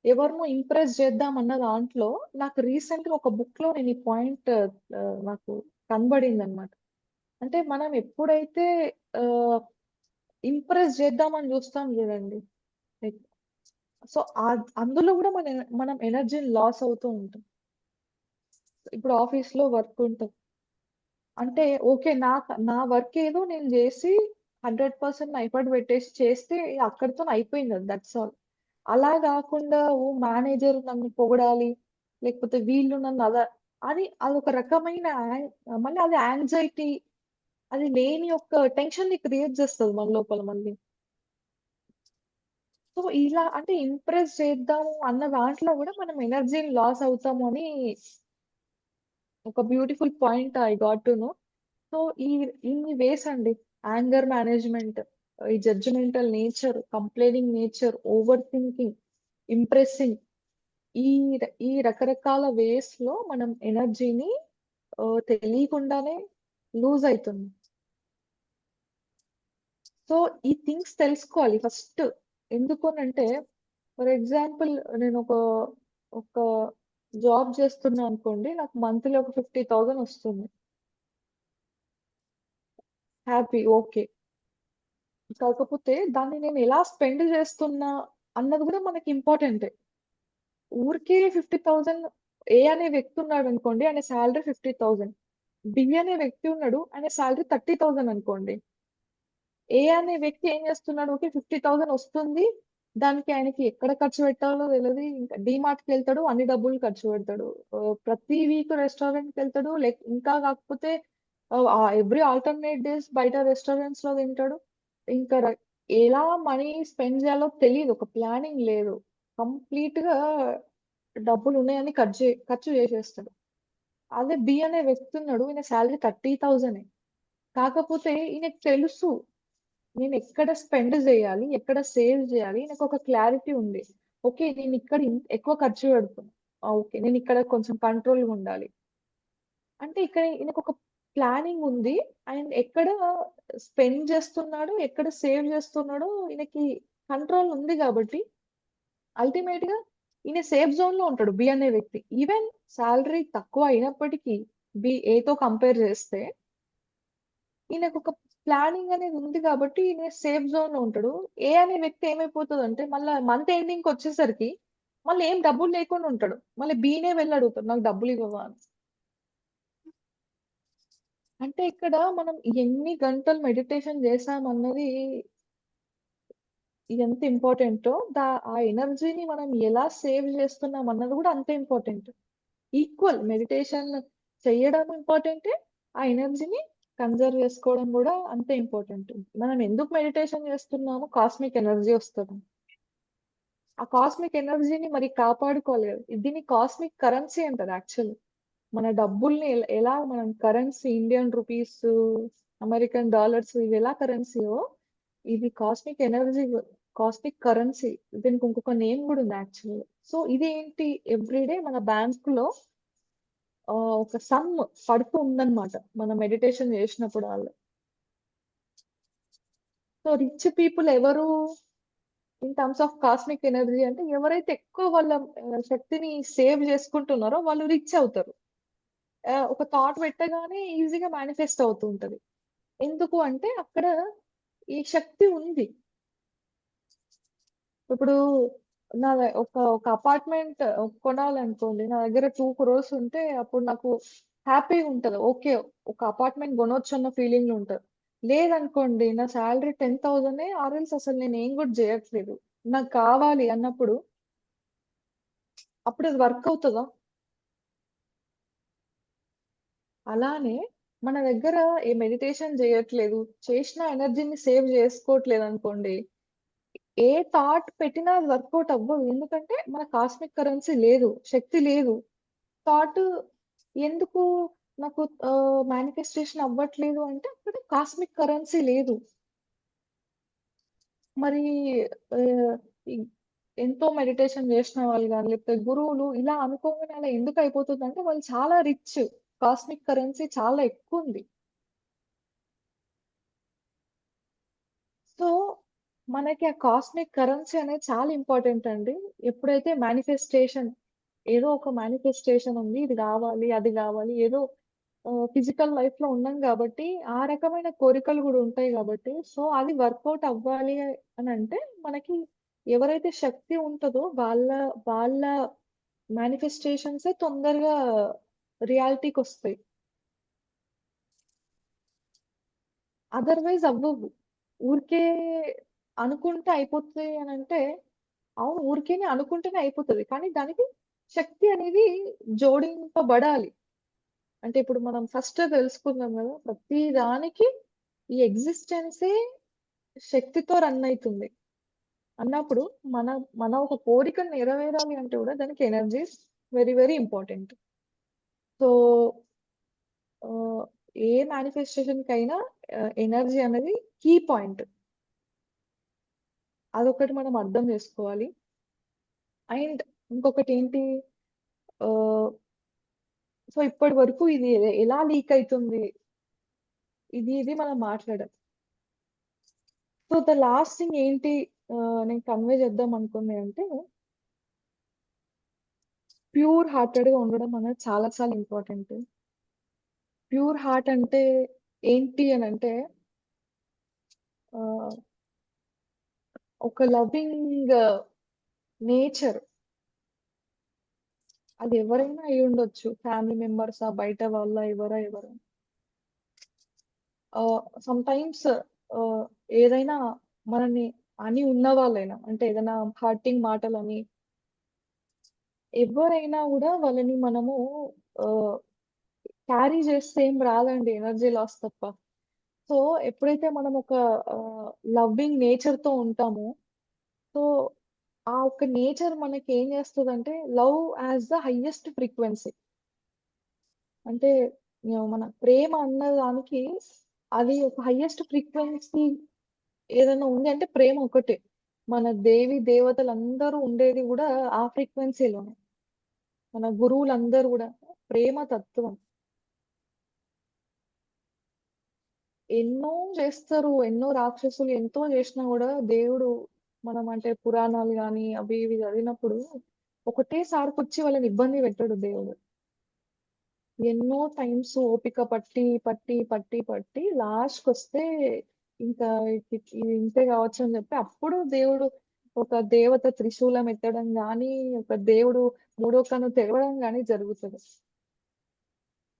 ఎవరినో ఇంప్రెస్ చేద్దామన్న దాంట్లో నాకు రీసెంట్‌గా ఒక బుక్‌లో నేను ఈ పాయింట్ నాకు కనబడిందనమాట. అంటే మనం ఎప్పుడైతే ఆహ్, ఇంప్రెస్ చేద్దామని చూస్తాం చూడండి. లైక్ సో, అందులో గూడా మనం ఎనర్జీని లాస్ అవుతూ ఉంటాం. ఇప్పుడు ఆఫీస్‌లో వర్క్ ఉంటది. అంటే ఓకే. నా వర్క్ ఏదో నేను జేసి 100% ఎఫర్ట్ పెట్టేసి చేస్తే అక్కడితోని అయిపోయింది అది. That's all. అలా గాకుండా మేనేజర్ నన్ను పొగడాలి, లేకపోతే వీళ్ళు నన్ను అదొక రకమైన మళ్ళీ అది యాంగ్జైటీ అది లేని ఒక టెన్షన్‌ని క్రియేట్ చేస్తది మన లోపల మళ్ళీ. సో, ఇలా అంటే ఇంప్రెస్ చేద్దాము అన్న దాంట్లో గూడా మనం ఎనర్జీని లాస్ అవుతాము అని ఒక beautiful point I got to know. So, ఇన్ని వేస్ అండి. యాంగర్ మేనేజ్‌మెంట్, ఈ judgemental nature, complaining nature, over thinking, impressing ఈ రకరకాల వేస్‌లో మనం ఎనర్జీని తెలియకుండానే లూజ్ అయితుంది. సో, ఈ థింగ్స్ తెలుసుకోవాలి ఫస్ట్. ఎందుకనంటే ఫర్ ఎగ్జాంపుల్ నేనొక ఒక జాబ్ చేస్తున్నా అనుకోండి. నాకు మంత్లీ ఒక 50,000 వస్తుంది. హ్యాపీ. ఓకే. కాకపోతే దాన్ని నేను ఎలా స్పెండ్ చేస్తున్నా అన్నది గూడా మనకి ఇంపార్టెంటే. ఊరికే 50,000 ఏ అనే వ్యక్తి ఉన్నాడనుకోండి. ఆయన సాలరీ 50,000. బి అనే వ్యక్తి ఉన్నాడు. ఆయన సాలరీ 30,000 అనుకోండి. ఏ అనే వ్యక్తి ఏం చేస్తున్నాడు? ఓకే. 50,000 వస్తుంది. దానికి ఆయనకి ఎక్కడ ఖర్చు పెట్టాలో తెలది. ఇంకా డీమార్ట్‌కెళ్తాడు. అన్ని డబ్బులు ఖర్చు పెడతాడు. ప్రతి వీక్ రెస్టారెంట్‌కెళ్తాడు. ఇంకా కాకపోతే ఎవ్రీ ఆల్టర్‌నేట్ డేస్ బయట రెస్టారెంట్స్‌లో తింటాడు. ఇంకా ఎలా మనీ స్పెండ్ చేయాలో తెలీదు. ఒక ప్లానింగ్ లేదు. కంప్లీట్‌గా డబ్బులున్నాయని ఖర్చు చేసేస్తాడు. అదే బి అనే వ్యక్తి ఉన్నాడు. ఈయన సాలరీ 30,000 కాకపోతే ఈయనకి తెలుసు. నేనెక్కడ స్పెండ్ జేయాలి? ఎక్కడ సేవ్ జేయాలి? నాకొక క్లారిటీ ఉంది. ఓకే. నేనిక్కడ ఎక్కువ ఖర్చు పెడుతున్నా. ఓకే. నేనిక్కడ కొంచెం కంట్రోల్‌గుండాలి. అంటే ఇక్కడ ఈయనకొక ప్లానింగ్ ఉంది. అండ్ ఎక్కడ స్పెండ్ చేస్తున్నాడు? ఎక్కడ సేవ్ చేస్తున్నాడో ఈయనకి కంట్రోల్ ఉంది గాబట్టి అల్టిమేట్‌గా ఈయన సేఫ్ జోన్‌లో ఉంటాడు బి అనే వ్యక్తి. ఈవెన్ సాలరీ తక్కువ అయినప్పటికీ ఏతో కంపేర్ చేస్తే ఈయనకొక ప్లానింగ్ అనేది ఉంది కాబట్టి ఈయన సేఫ్ జోన్‌లో ఉంటాడు. ఏ అనే వ్యక్తి ఏమైపోతదంటే మళ్ళా మంత్ ఎండింగ్‌కొచ్చేసరికి మళ్ళీ ఏం డబ్బులు లేకుండా ఉంటాడు. మళ్ళీ బినే వెళ్లి అడుగుతాడు. నాకు డబ్బులివ్వవా అని. అంటే ఇక్కడ మనం ఎన్ని గంటలు మెడిటేషన్ చేశామన్నది ఎంత ఇంపార్టెంటో ఆ ఎనర్జీని మనం ఎలా సేవ్ చేస్తున్నాం అన్నది కూడా అంతే ఇంపార్టెంట్. ఈక్వల్ మెడిటేషన్ చెయ్యడం ఇంపార్టెంటే. ఆ ఎనర్జీని కన్జర్వ్ చేసుకోవడం గూడా అంతే ఇంపార్టెంట్. మనం ఎందుకు మెడిటేషన్ చేస్తున్నామో కాస్మిక్ ఎనర్జీ వస్తది. ఆ కాస్మిక్ ఎనర్జీని మరి కాపాడుకోవాలి గదా! దీన్ని కాస్మిక్ కరెన్సీ అంటారు యాక్చువల్లీ. మన డబ్బుల్ని ఎలా మనం currency Indian rupees, American dollars ఇవి ఎలా కరెన్సీయో ఇది కాస్మిక్ ఎనర్జీ కాస్మిక్ కరెన్సీ. దీనికి ఇంకొక నేమ్ గూడా ఉంది యాక్చువల్లీ. సో ఇదేంటి ఎవ్రీ డే మన బ్యాంక్‌లో ఒక సమ్ పడుతూ ఉందన్నమాట. మనం మెడిటేషన్ జేసినప్పుడల్లా. సో, రిచ్ పీపుల్ ఎవరు in terms of cosmic energy అంటే ఎవరైతే ఎక్కువ వాళ్ళ శక్తిని సేవ్ జేసుకుంటున్నారో వాళ్ళు రిచ్ అవుతారు. ఒక థాట్ పెట్టగానే ఈజీగా మేనిఫెస్ట్ అవుతూ ఉంటది. ఎందుకు అంటే అక్కడ ఈ శక్తి ఉంది. ఇప్పుడు ఒక అపార్ట్‌మెంట్ కొనాలనుకోండి. నా దగ్గర 2 క్రోర్స్ ఉంటే అప్పుడు నాకు హ్యాపీగా ఉంటది. ఓకే. ఒక అపార్ట్‌మెంట్ కొనొచ్చన్న ఫీలింగ్‌లో ఉంటది. లేదనుకోండి నా సాలరీ 10,000 ఆర్ ఎల్స్ అసలు నేనేం గూడా జేయట్లేదు. నాకు కావాలి అన్నప్పుడు అప్పుడది వర్క్ అవుతదా? అలానే మన దగ్గర మెడిటేషన్ జేయట్లేదు. చేసిన ఎనర్జీని సేవ్ జేసుకోవట్లేదనుకోండి ఏ థాట్ పెట్టినా అది వర్కౌట్ అవ్వదు. ఎందుకంటే మన కాస్మిక్ కరెన్సీ లేదు. శక్తి లేదు. థాట్ ఎందుకు నాకు మేనిఫెస్టేషన్ అవ్వట్లేదు అంటే అక్కడ కాస్మిక్ కరెన్సీ లేదు. మరి ఆహ్, ఈ ఎంతో మెడిటేషన్ చేసిన వాళ్ళు గాని, లేకపోతే గురువులు ఇలా అనుకోగానే అలా ఎందుకు అయిపోతుందంటే వాళ్ళు చాలా రిచ్. కాస్మిక్ కరెన్సీ చాలా ఎక్కువుంది. సో, మనకి ఆ కాస్మిక్ కరెన్సీ అనేది చాలా ఇంపార్టెంట్ అండి. ఎప్పుడైతే మేనిఫెస్టేషన్ ఏదో ఒక మేనిఫెస్టేషన్ ఉంది. ఇది గావాలి, అది గావాలి ఏదో ఫిజికల్ లైఫ్‌లో ఉన్నాం గాబట్టి, ఆ రకమైన కోరికలు గూడా ఉంటాయి గాబట్టి, సో, అది వర్కౌట్ అవ్వాలి అనంటే మనకి ఎవరైతే శక్తి ఉంటదో వాళ్ళ మేనిఫెస్టేషన్సే తొందరగా రియాలిటీకొస్తాయి. అదర్‌వైజ్ అవ్వవు. ఊరికే అనుకుంటే అయిపోతాయి అనంటే అవును. ఊరికేనే అనుకుంటేనే అయిపోతది. కానీ దానికి శక్తి అనేది జోడింపబడాలి. అంటే ఇప్పుడు మనం ఫస్ట్ తెలుసుకున్నాం గదా! ప్రతి దానికి ఈ ఎగ్జిస్టెన్సే శక్తితో రన్ అయితుంది. అన్నప్పుడు మన మన ఒక కోరికను నెరవేరాలి అంటే గూడా దానికి energy is very very important. So, ఆహ్, ఏ మేనిఫెస్టేషన్‌కైనా ఎనర్జీ అనేది కీ పాయింట్. అదొకటి మనం అర్థం జేసుకోవాలి. అండ్ ఇంకొకటేంటి ఆహ్, సో, ఇప్పటి వరకు ఇది ఎలా లీక్ అయితుంది? ఇది మనం మాట్లాడాం. సో, ద లాస్ట్ థింగ్ ఏంటి నేను కన్వే చేద్దాం అనుకుంది అంటే, ప్యూర్ హార్టెడ్‌గా ఉండడం అనేది చాలా చాలా ఇంపార్టెంట్. ప్యూర్ హార్ట్ అంటే ఏంటి అనంటే ఆహ్, ఒక లవింగ్ నేచర్. అది ఎవరైనా అయ్యుండొచ్చు. ఫ్యామిలీ మెంబర్సా, బయట వాళ్ళా, ఎవరా? సమ్‌టైమ్స్ ఆహ్, ఏదైనా మనల్ని అని ఉన్నవాళ్ళైనా, అంటే ఏదైనా హర్టింగ్ మాటలని, ఎవ్వరైనా గూడా వాళ్ళని మనము ఆహ్, క్యారీ చేస్తే ఏం రాదండి ఎనర్జీ లాస్ తప్ప. సో, ఎప్పుడైతే మనం ఒక లవ్వింగ్ నేచర్‌తో ఉంటామో, సో, ఆ ఒక్క నేచర్ మనకేం చేస్తదంటే, love as the highest frequency. అంటే మన ప్రేమ అన్న దానికి అది ఒక హైయెస్ట్ ఫ్రీక్వెన్సీ ఏదైనా ఉంది అంటే ప్రేమ ఒకటే. మన దేవి దేవతలందరూ ఉండేది గూడా ఆ ఫ్రీక్వెన్సీలోనే. మన గురువులందరూ గూడా ప్రేమ తత్వం. ఎన్నో చేస్తారు. ఎన్నో రాక్షసులు ఎంతో చేషినా గూడా దేవుడు మనం అంటే పురాణాలు గాని, అవి ఇవి చదివినప్పుడు ఒకటేసారికొచ్చి వాళ్ళని ఇబ్బంది పెట్టడు దేవుడు. ఎన్నో టైమ్స్ ఓపిక పట్టి లాస్ట్‌కొస్తే ఇంకా ఇది ఇంతే కావచ్చు అని చెప్పి అప్పుడు దేవుడు ఒక దేవత త్రిశూలం ఎత్తడం గాని, ఒక దేవుడు మూడో కన్ను తెరవడం గాని జరుగుతది.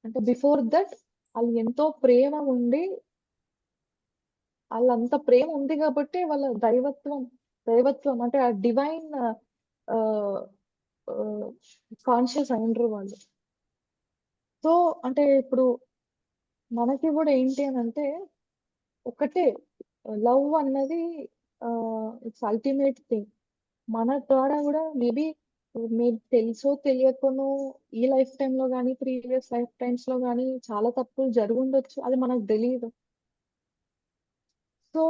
అంటే బిఫోర్ దట్ ఆళ్ళు ఎంతో ప్రేమ ఉండి ఆళ్ళంత ప్రేమ ఉంది గాబట్టే వాళ్ళ దైవత్వం అంటే ఆ డివైన్ ఆహ్, ఆహ్, కాన్షియస్ అయిండ్రు వాళ్ళు. సో, అంటే ఇప్పుడు మనకి గూడా ఏంటి అనంటే ఒకటే లవ్ అన్నది ఇట్స్ అల్టిమేట్ థింగ్. మన ద్వారా గూడా మీకు తెలుసో తెలియకనో ఈ లైఫ్ టైమ్‌లో గాని, ప్రీవియస్ లైఫ్ టైమ్స్‌లో గాని చాలా తప్పులు జరిగుండొచ్చు. అది మనకు తెలీదు. సో,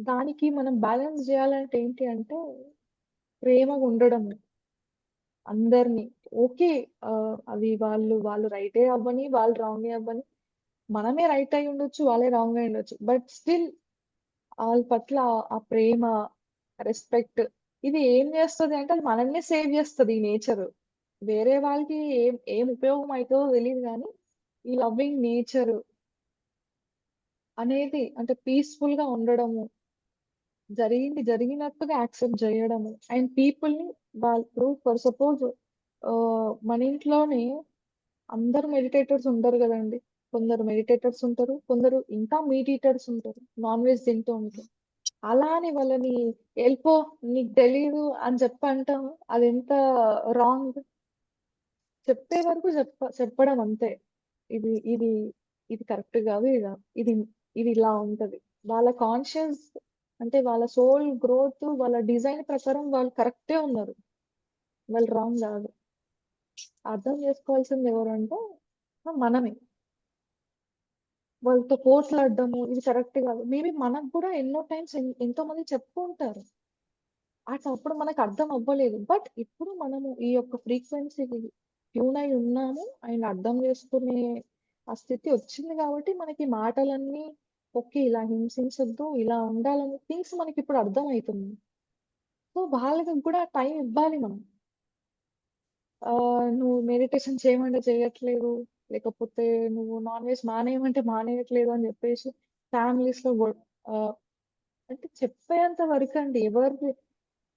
దానికి మనం బ్యాలెన్స్ జేయాలంటే ఏంటి అంటే ప్రేమగుండడము. అందరిని. ఓకే. అది వాళ్ళు రైటే అవ్వని, వాళ్ళు రాంగే అవ్వని. మనమే రైట్ అయ్యుండొచ్చు. వాళ్ళే రాంగ్ అయ్యుండొచ్చు. బట్ స్టిల్ ఆళ్ళ పట్ల ఆ ప్రేమ, రెస్పెక్ట్ ఇది ఏం జేస్తది అంటే అది మనల్నే సేవ్ జేస్తది ఈ నేచరు. వేరే వాళ్ళకి ఏం ఉపయోగం అయితదో తెలీదు గానీ, ఈ లవ్వింగ్ నేచరు అనేది అంటే పీస్‌ఫుల్‌గా ఉండడము, జరిగింది జరిగినట్టుగా యాక్సెప్ట్ జేయడము. అండ్ పీపుల్‌ని ఇప్పుడు ఫర్ సపోజ్ మన ఇంట్లోనే అందరూ మెడిటేటర్స్ ఉండరు గదండీ! కొందరు మెడిటేటర్స్ ఉంటారు. కొందరు ఇంకా మీట్ ఈటర్స్ ఉంటారు. నాన్ వెజ్ తింటూ ఉంటారు. అలా అని వాళ్ళని "ఎళ్ళిపో నీకు తెలీదు" అని చెప్పి అంటాం. అదెంత రాంగ్. చెప్పే వరకు చెప్పడం అంతే. ఇది ఇది ఇది కరెక్ట్ గాదు. ఇది ఇది ఇలా ఉంటది. వాళ్ళ కాన్షియస్ అంటే వాళ్ళ సోల్ గ్రోత్ వాళ్ళ డిజైన్ ప్రకారం వాళ్ళు కరెక్టే ఉన్నారు. వాళ్ళు రాంగ్ గాదు. అర్థం చేసుకోవాల్సింది ఎవరంటే మనమే. వాళ్ళతో పోట్లాడడము ఇది కరెక్ట్ గాదు. మేబీ మనకు గూడా ఎన్నో టైమ్స్ ఎంతో మంది చెప్తూ ఉంటారు. అప్పుడు మనకర్థం అవ్వలేదు. బట్ ఇప్పుడు మనము ఈ యొక్క ఫ్రీక్వెన్సీకి ట్యూన్ అయి ఉన్నాము. అండ్ అర్థం చేసుకునే ఆ స్థితి వచ్చింది కాబట్టి మనకి మాటలన్నీ ఓకే. ఇలా హింసించొద్దు, ఇలా ఉండాలనే థింగ్స్ మనకిప్పుడు అర్థమైతుంది. సో, వాళ్ళకి కూడా టైం ఇవ్వాలి మనం. నువ్వు మెడిటేషన్ చేయమంటే చేయట్లేదు. లేకపోతే నువ్వు నాన్ వెజ్ మానేయమంటే మానేయట్లేదు అని చెప్పేసి ఫ్యామిలీస్‌లో ఆహ్, అంటే చెప్పేంత వరకండి.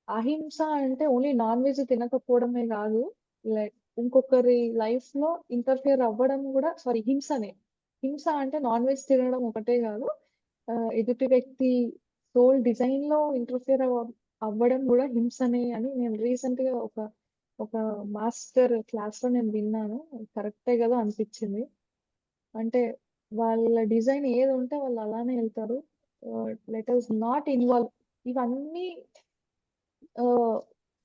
అహింస అంటే ఓన్లీ నాన్ వెజ్ తినకపోవడమే గాదు. లైక్ ఇంకొకరి లైఫ్‌లో ఇంటర్ఫియర్ అవ్వడం గూడా సారీ హింసనే. హింస అంటే నాన్ వెజ్ తినడం ఒకటే గాదు. ఎదుటి వ్యక్తి సోల్ డిజైన్‌లో ఇంటర్ఫియర్ అవ్వడం గూడా హింసనే అని నేను రీసెంట్‌గా ఒక మాస్టర్ క్లాస్‌లో నేను విన్నాను. కరెక్టే గదా అనిపిచ్చింది. అంటే వాళ్ళ డిజైన్ ఏదుంటే వాళ్ళు అలానే ఎళ్తారు. Let us not involve. ఇవన్నీ ఆహ్,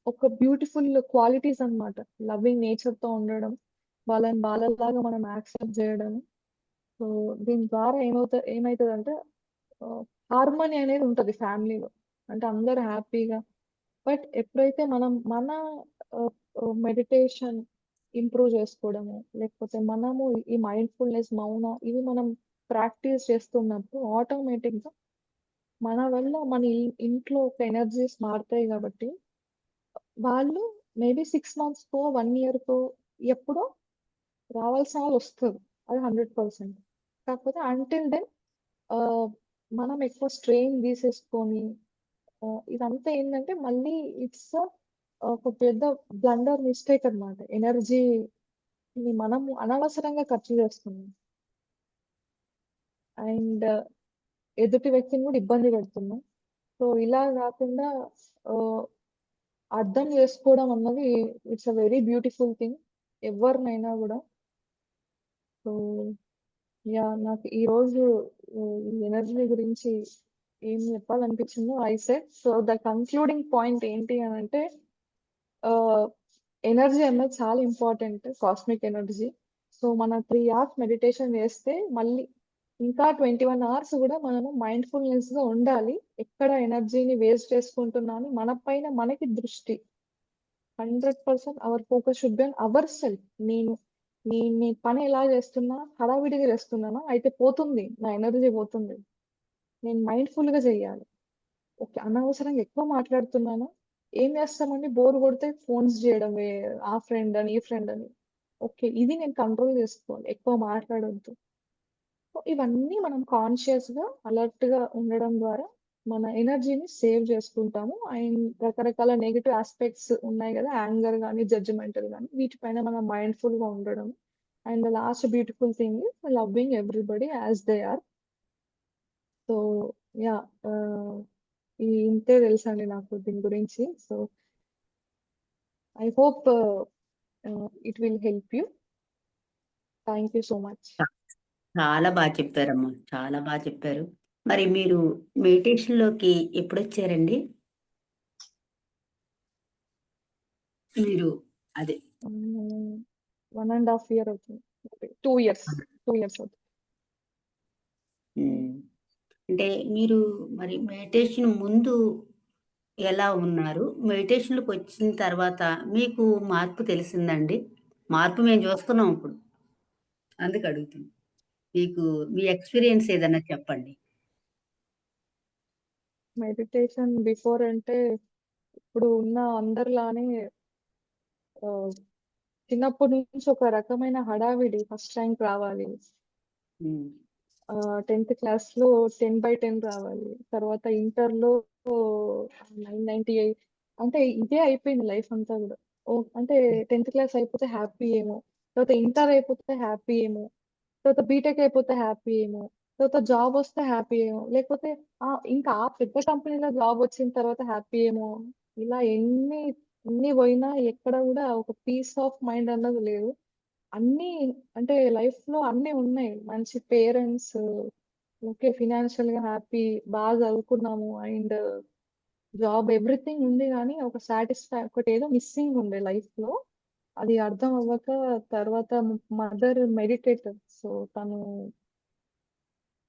ఒక బ్యూటిఫుల్ క్వాలిటీస్ అన్నమాట. లవింగ్ నేచర్‌తో ఉండడం, వాళ్ళని వాళ్ళలాగా మనం యాక్సెప్ట్ జేయడం. సో, దీని ద్వారా ఏమైతదంటే ఆహ్, హార్మనీ అనేది ఉంటది ఫ్యామిలీలో. అంటే అందరూ హ్యాపీగా. బట్ ఎప్పుడైతే మనం మన ఆహ్, మెడిటేషన్ ఇంప్రూవ్ చేసుకోవడము, లేకపోతే మనము ఈ మైండ్‌ఫుల్‌నెస్, మౌన ఇవి మనం ప్రాక్టీస్ చేస్తున్నప్పుడు ఆటోమేటిక్‌గా మన వల్ల మన ఇంట్లో ఒక ఎనర్జీస్ మారుతాయి గాబట్టి, వాళ్ళు మేబీ 6 మంత్స్‌కో, 1 ఇయర్‌కో ఎప్పుడో రావాల్సిన వాళ్ళొస్తరు. అది 100%. కాకపోతే అంటిల్ దెన్ ఆహ్, మనం ఎక్కువ స్ట్రెయిన్ తీసేసుకొని ఇదంతా ఏందంటే మళ్ళీ ఇట్స్ ఒక పెద్ద బ్లండర్ మిస్టేక్ అన్నమాట. ఎనర్జీని మనము అనవసరంగా ఖర్చు చేస్తున్నాం. అండ్ ఎదుటి వ్యక్తిని కూడా ఇబ్బంది పెడుతున్నాం. సో, ఇలా గాకుండా ఆహ్, అర్థం చేసుకోవడం అన్నది it's a very beautiful thing. ఎవరినైనా గూడా. So, yeah! నాకు ఈరోజు ఈ ఎనర్జీ గురించి ఏం చెప్పాలనిపించిందో I said. So, the concluding point ఏంటి అనంటే ఆహ్, ఎనర్జీ అన్నది చాలా ఇంపార్టెంట్. Cosmic energy. సో, మన 3 అవర్స్ మెడిటేషన్ చేస్తే మళ్ళీ ఇంకా 21 అవర్స్ గూడా మనము మైండ్‌ఫుల్‌నెస్‌గా ఉండాలి. ఎక్కడ ఎనర్జీని వేస్ట్ చేసుకుంటున్నా అని మన పైన మనకి దృష్టి. 100% our focus should be on our self. నేను నేను పని ఎలా చేస్తున్నా, హడావిడిగా చేస్తున్నానా? అయితే పోతుంది. నా ఎనర్జీ పోతుంది. నేను మైండ్‌ఫుల్‌గా చేయాలి. ఓకే. అనవసరంగా ఎక్కువ మాట్లాడుతున్నానా? ఏం చేస్తామండి బోర్ కొడితే ఫోన్స్ జేయడమే. ఆ ఫ్రెండ్ అని, ఈ ఫ్రెండ్ అని. ఓకే. ఇది నేను కంట్రోల్ చేసుకోవాలి. ఎక్కువ మాట్లాడొద్దు. సో, ఇవన్నీ మనం కాన్షియస్‌గా, అలర్ట్‌గా ఉండడం ద్వారా మన ఎనర్జీని సేవ్ చేసుకుంటాము. అండ్ రకరకాల నెగెటివ్ యాస్పెక్ట్స్ ఉన్నాయి గదా! యాంగర్ గాని, జడ్జ్‌మెంటల్ గాని వీటిపైన మనం మైండ్‌ఫుల్‌గా ఉండడం. And the last beautiful thing is loving everybody as they are. So, yeah! ఇంతే తెలుసండి నాకు దీని గురించి. So, I hope it will help you. Thank you so much. చాలా చెప్పారమ్మా. చాలా చెప్పారు. మరి మీరు మెడిటేషన్‌లోకి ఎప్పుడొచ్చారండి? మీరు అదే 1 ½ ఇయర్ అవుతుంది. 2 ఇయర్స్. 2 ఇయర్స్ అవుతుంది. హ్మ్. అంటే మీరు మరి మెడిటేషన్ ముందు ఎలా ఉన్నారు? మెడిటేషన్‌లోకొచ్చిన తర్వాత మీకు మార్పు తెలిసిందండి? మార్పు మేము చూస్తున్నాం ఇప్పుడు. అందుకడుగుతున్నా. మీకు మీ ఎక్స్‌పీరియన్స్ ఏదన్నా చెప్పండి? మెడిటేషన్ బిఫోర్ అంటే ఇప్పుడు ఉన్న అందరిలానే ఆహ్, చిన్నప్పటి నుంచి ఒక రకమైన హడావిడి ఫస్ట్ ర్యాంక్ రావాలి. హ్మ్. 10థ్ క్లాస్‌లో 10/10 రావాలి. తర్వాత ఇంటర్‌లో 998 అంటే ఇదే అయిపోయింది లైఫ్ అంతా గూడా. అంటే 10థ్ క్లాస్ అయిపోతే హ్యాపీ ఏమో. తర్వాత ఇంటర్ అయిపోతే హ్యాపీ ఏమో. తర్వాత బీటెక్ అయిపోతే హ్యాపీ ఏమో. తర్వాత జాబొస్తే హ్యాపీ ఏమో. లేకపోతే ఇంకా ఆ పెద్ద కంపెనీలో జాబొచ్చిన తర్వాత హ్యాపీ ఏమో. ఇలా ఎన్ని పోయినా ఎక్కడ గూడా ఒక పీస్ ఆఫ్ మైండ్ అన్నది లేదు. అన్నీ అంటే లైఫ్‌లో అన్నీ ఉన్నాయి. మంచి పేరెంట్స్, ఓకే. ఫినాన్షియల్‌గా హ్యాపీ, బాగా చదువుకున్నాము అండ్ జాబ్ ఎవ్రీథింగ్ ఉంది గానీ, ఒక ఒకటేదో మిస్సింగ్ ఉండే లైఫ్‌లో. అది అర్థం అవ్వక తర్వాత మదర్ మెడిటేటర్. సో, తను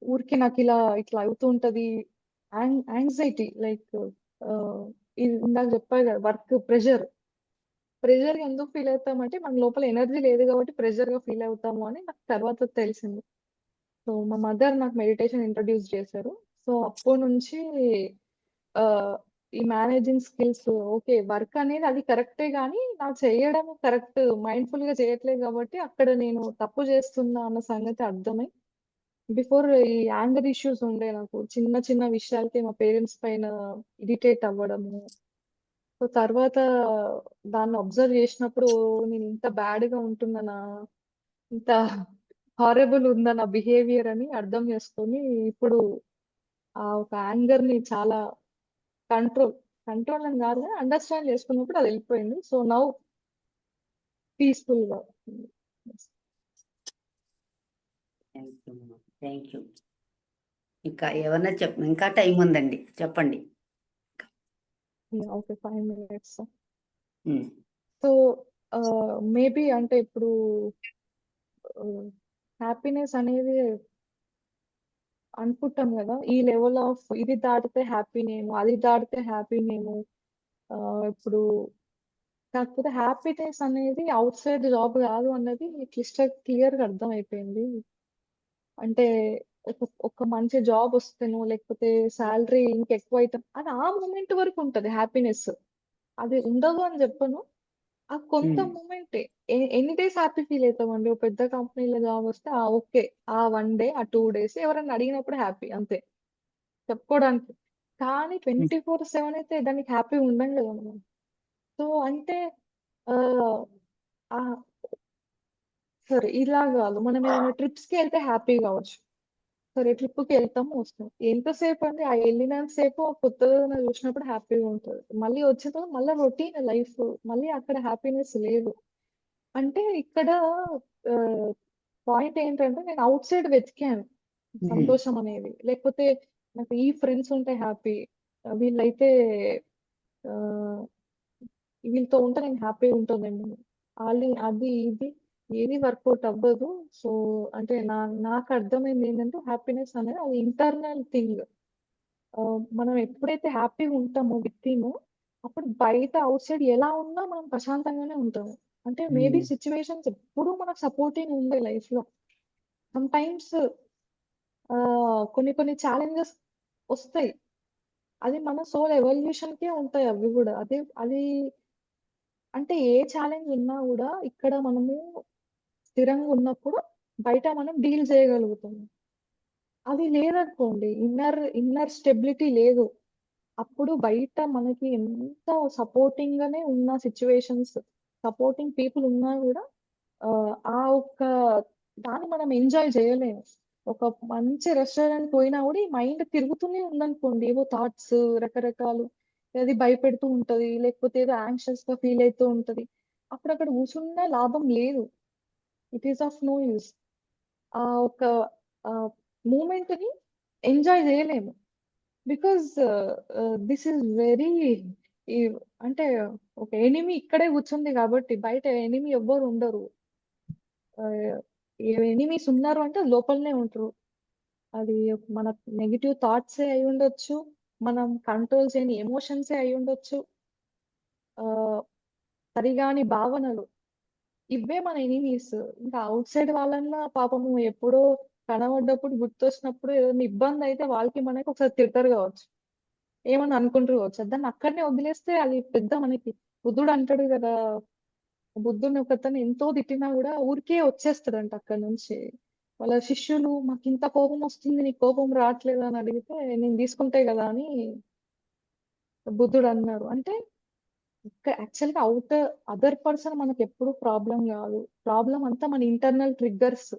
ఊరికే ఇట్లా అవుతూ ఉంటది. యాంగ్జైటీ లైక్ ఆహ్, ఇది ఇందాక చెప్పా గదా! Work pressure. ప్రెషర్‌గా ఎందుకు ఫీల్ అవుతామంటే, మన లోపల ఎనర్జీ లేదు గాబట్టి ప్రెషర్‌గా ఫీల్ అవుతాము అని నాకు తర్వాత తెలిసింది. సో, మా మదర్ నాకు మెడిటేషన్ ఇంట్రొడ్యూస్ చేశారు. సో, అప్పటినుంచి ఆహ్, ఈ మేనేజింగ్ స్కిల్స్ ఓకే. వర్క్ అనేది అది కరెక్టే గానీ, నాకు చేయడం కరెక్ట్ మైండ్‌ఫుల్‌గా చేయట్లేదు గాబట్టి, అక్కడ నేను తప్పు చేస్తున్నా అన్న సంగతి అర్థమై, బిఫోర్ ఈ యాంగర్ ఇష్యూస్ ఉండే నాకు. చిన్న చిన్న విషయాలకే మా పేరెంట్స్ పైన ఇరిటేట్ అవ్వడము. సో, తర్వాత దాన్ని అబ్జర్వ్ చేసినప్పుడు నేను ఇంత బ్యాడ్‌గా ఉంటున్నానా? ఇంత హారబుల్ ఉందా నా బిహేవియర్ అని అర్థం చేసుకొని, ఇప్పుడు ఆ ఒక యాంగర్‌ని చాలా కంట్రోల్, కంట్రోల్ అని గాదు గానీ అండర్‌స్టాండ్ చేసుకున్నప్పుడు అదెళ్ళిపోయింది. సో, నౌ పీస్‌ఫుల్‌గా ఉంది. యెస్. థ్యాంక్ యూ అమ్మ. Thank you. ఇంకా ఏమన్నా ఇంకా టైం ఉందండి. చెప్పండి. యాహ్! ఓకే. 5 మినిట్స్. హ్మ్. సో, మేబీ అంటే ఇప్పుడు హ్యాపీనెస్ అనేది అనుకుంటాం గదా! ఈ లెవెల్ ఆఫ్ ఇది దాటితే హ్యాపీనేమో, అది దాటితే హ్యాపీనేమో. ఇప్పుడు కాకపోతే హ్యాపీనెస్ అనేది ఔట్‌సైడ్ జాబ్ గాదు అన్నది క్లియర్‌గా అర్థమైపోయింది. అంటే ఒక ఒక మంచి జాబొస్తేనో, లేకపోతే సాలరీ ఇంకెక్కువైతే అది ఆ మొమెంట్ వరకు ఉంటది హ్యాపీనెస్. అది ఉండదు అని జెప్పను. ఆ కొంత హ్మ్. మొమెంటే. ఎన్ని డేస్ హ్యాపీ ఫీల్ అయితామండి. ఓ పెద్ద కంపెనీలో జాబ్ వస్తే ఓకే. ఆ 1 డే, ఆ 2 డేస్ ఎవరైనా అడిగినప్పుడు హ్యాపీ అంతే. చెప్పుకోవడానికి. కానీ హ్మ్. 24/7 అయితే దానికి హ్యాపీగా ఉండం గదా మనం. సో, అంటే ఆహ్, ఆహ్, సరే ఇలా గాదు. మనం ఏదైనా ట్రిప్స్‌కెళ్తే హ్యాపీ గావచ్చు. సరే ట్రిప్‌కెళ్తాము, వస్తాం. ఎంతసేపండి ఆ ఎళ్ళినంత సేపు కొత్తదేదైనా జూసినప్పుడు హ్యాపీగా ఉంటది. మళ్ళీ వచ్చిన తర్వాత మళ్ళా రొటీన్ లైఫ్. మళ్ళీ అక్కడ హ్యాపీనెస్ లేదు. అంటే ఇక్కడ ఆహ్, పాయింట్ ఏంటంటే నేను ఔట్ సైడ్ వెతికాను. హ్మ్. సంతోషం అనేది. లేకపోతే నాకు ఈ ఫ్రెండ్స్ ఉంటే హ్యాపీ. వీళ్ళైతే ఆహ్, వీళ్ళతో ఉంటే నేను హ్యాపీగా ఉంటానేమో. అది ఇది ఏది వర్కౌట్ అవ్వదు. సో, అంటే నాకు అర్థమైంది ఏంటంటే హ్యాపీనెస్ అనేది అది ఇంటర్నల్ థింగ్. మనం ఎప్పుడైతే హ్యాపీగా ఉంటామో వితిన్ అప్పుడు బయట ఔట్ సైడ్ ఎలా ఉన్నా మనం ప్రశాంతంగానే ఉంటాము. అంటే మేబీ హ్మ్. సిట్యుయేషన్స్ ఎప్పుడూ మనకు సపోర్టింగ్ ఉండే లైఫ్‌లో. సమ్‌టైమ్స్ కొన్ని కొన్ని ఛాలెంజెస్ ఒస్తాయి. అది మన సోల్ ఎవల్యూషన్‌కే ఉంటాయి అవి గూడా. అది అంటే ఏ ఛాలెంజ్ ఉన్నా గూడా ఇక్కడ మనము స్థిరంగా ఉన్నప్పుడు బయట మనం డీల్ చేయగలుగుతాం. అది లేదనుకోండి ఇన్నర్ స్టెబిలిటీ లేదు. అప్పుడు బయట మనకి ఎంత సపోర్టింగ్‌గానే ఉన్న సిట్యుయేషన్స్, సపోర్టింగ్ పీపుల్ ఉన్నా గూడా ఆ ఒక్క దాన్ని మనం ఎంజాయ్ జేయలేము. ఒక మంచి రెస్టారెంట్ పోయినా గూడా ఈ మైండ్ తిరుగుతూనే ఉందనుకోండి. ఏవో థాట్స్ రకరకాలు. అది భయపెడుతూ ఉంటది. లేకపోతే ఏదో యాంగ్షియస్‌గా ఫీల్ అయితూ ఉంటది. అప్పుడక్కడ కూర్చున్నా లాభం లేదు. It is of no use. ఆ ఒక ఆహ్, మూమెంట్‌ని ఎంజాయ్ జేయలేము. బికాజ్ దిస్ ఈస్ వెరీ ఈ అంటే ఒక ఎనిమీ ఇక్కడే కూర్చుంది గాబట్టి బయట ఎనిమీ ఎవ్వరు ఉండరు. ఆహ్, ఎనిమీస్ ఉన్నారు అంటే లోపలనే ఉంటరు. అది మన నెగెటివ్ థాట్సే అయ్యుండొచ్చు. మనం కంట్రోల్ చేయని ఎమోషన్సే అయ్యుండొచ్చు. ఆహ్, సరిగాని భావనలు. ఇవే మన ఎనిమీస్. ఇంకా ఔట్ సైడ్ వాళ్ళన్నా పాపము ఎప్పుడో కనబడ్డప్పుడు గుర్తొచ్చినప్పుడు ఏదైనా ఇబ్బందయితే వాళ్ళకి మనకి ఒకసారి తిడతారు గావచ్చు. ఏమన్నా అనుకుంటారు కావచ్చు. దాన్ని అక్కడనే వదిలేస్తే అది పెద్ద మనకి బుద్ధుడు అంటాడు గదా! బుద్ధుడిని ఒకతను ఎంతో తిట్టినా గూడా ఊరికే వచ్చేస్తాడంట అక్కడి నుంచి. వాళ్ళ శిష్యులు "మాకింత కోపమొస్తుంది. నీకు కోపం రాట్లేదా?" అని అడిగితే, "నేను తీసుకుంటే గదా!" అని బుద్ధుడన్నారు. అంటే యాక్చువల్‌గా అదర్ పర్సన్ మనకెప్పుడు ప్రాబ్లమ్ గాదు. ప్రాబ్లమ్ అంతా మన ఇంటర్నల్ ట్రిగ్గర్స్.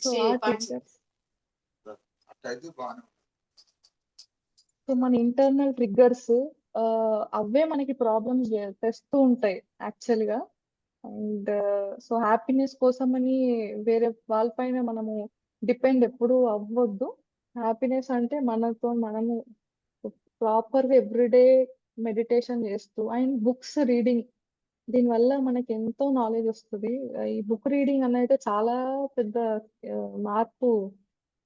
సో, ఆ ట్రిగ్గర్స్ మన ఇంటర్నల్ ట్రిగ్గర్స్ అవే మనకి ప్రాబ్లమ్స్ తెస్తూ ఉంటాయి యాక్చువల్‌గా. అండ్ సో, హ్యాపీనెస్ కోసమని వేరే వాళ్ళ పైన మనము డిపెండ్ ఎప్పుడూ అవ్వొద్దు. హ్యాపీనెస్ అంటే మనతో మనము ప్రాపర్‌గా ఎవ్రీడే మెడిటేషన్ చేస్తూ అండ్ బుక్స్ రీడింగ్. దీనివల్ల మనకెంతో నాలెడ్జొస్తది. ఈ బుక్ రీడింగ్ అనేది చాలా పెద్ద మార్పు.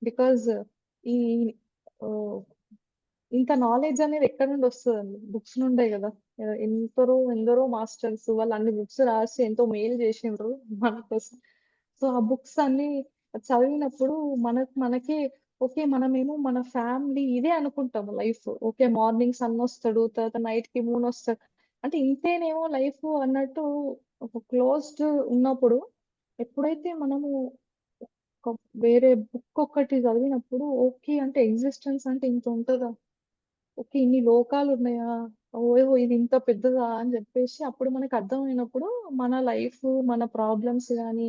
బికాజ్ ఈ ఆహ్, ఇంత నాలెడ్జ్ అనేది ఎక్కడి నుండి వస్తదండి? బుక్స్ నుండే గదా! ఎందరో మాస్టర్స్ వాళ్ళు అన్ని బుక్స్ రాసి ఎంతో మేలు జేషిండ్రు మన కోసం. సో, ఆ బుక్స్ అన్నీ చదివినప్పుడు మనకి ఓకే. మనమేమో మన ఫ్యామిలీ ఇదే అనుకుంటాము లైఫ్. ఓకే. మార్నింగ్ సన్నొస్తాడు. తర్వాత నైట్‌కి మూనొస్తది. అంటే ఇంతేనేమో లైఫు అన్నట్టు ఒక క్లోజ్డ్ ఉన్నప్పుడు ఎప్పుడైతే మనము ఒక వేరే బుక్ ఒకటి చదివినప్పుడు ఓకే. అంటే ఎగ్జిస్టెన్స్ అంటే ఇంత ఉంటదా? ఓకే. ఇన్ని లోకాలున్నాయా? ఓహో! ఇది ఇంత పెద్దదా? అని జెప్పేసి అప్పుడు మనకర్థమైనప్పుడు మన లైఫు, మన ప్రాబ్లమ్స్ గాని,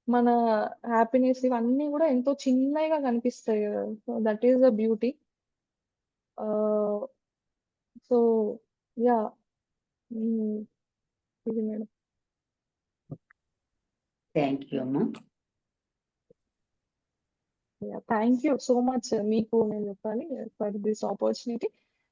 మన హ్యాపీనెస్ ఇవన్నీ గూడా ఎంతో చిన్నవిగా కనిపిస్తాయి గదా! So, that is the beauty. ఆహ్, సో యాహ్! హ్మ్. ఇది మేడం. థ్యాంక్ యూ అమ్మా. Yeah! Thank you so much మీకు నేను చెప్పాలి ఫర్ దిస్ ఆపర్చునిటీ.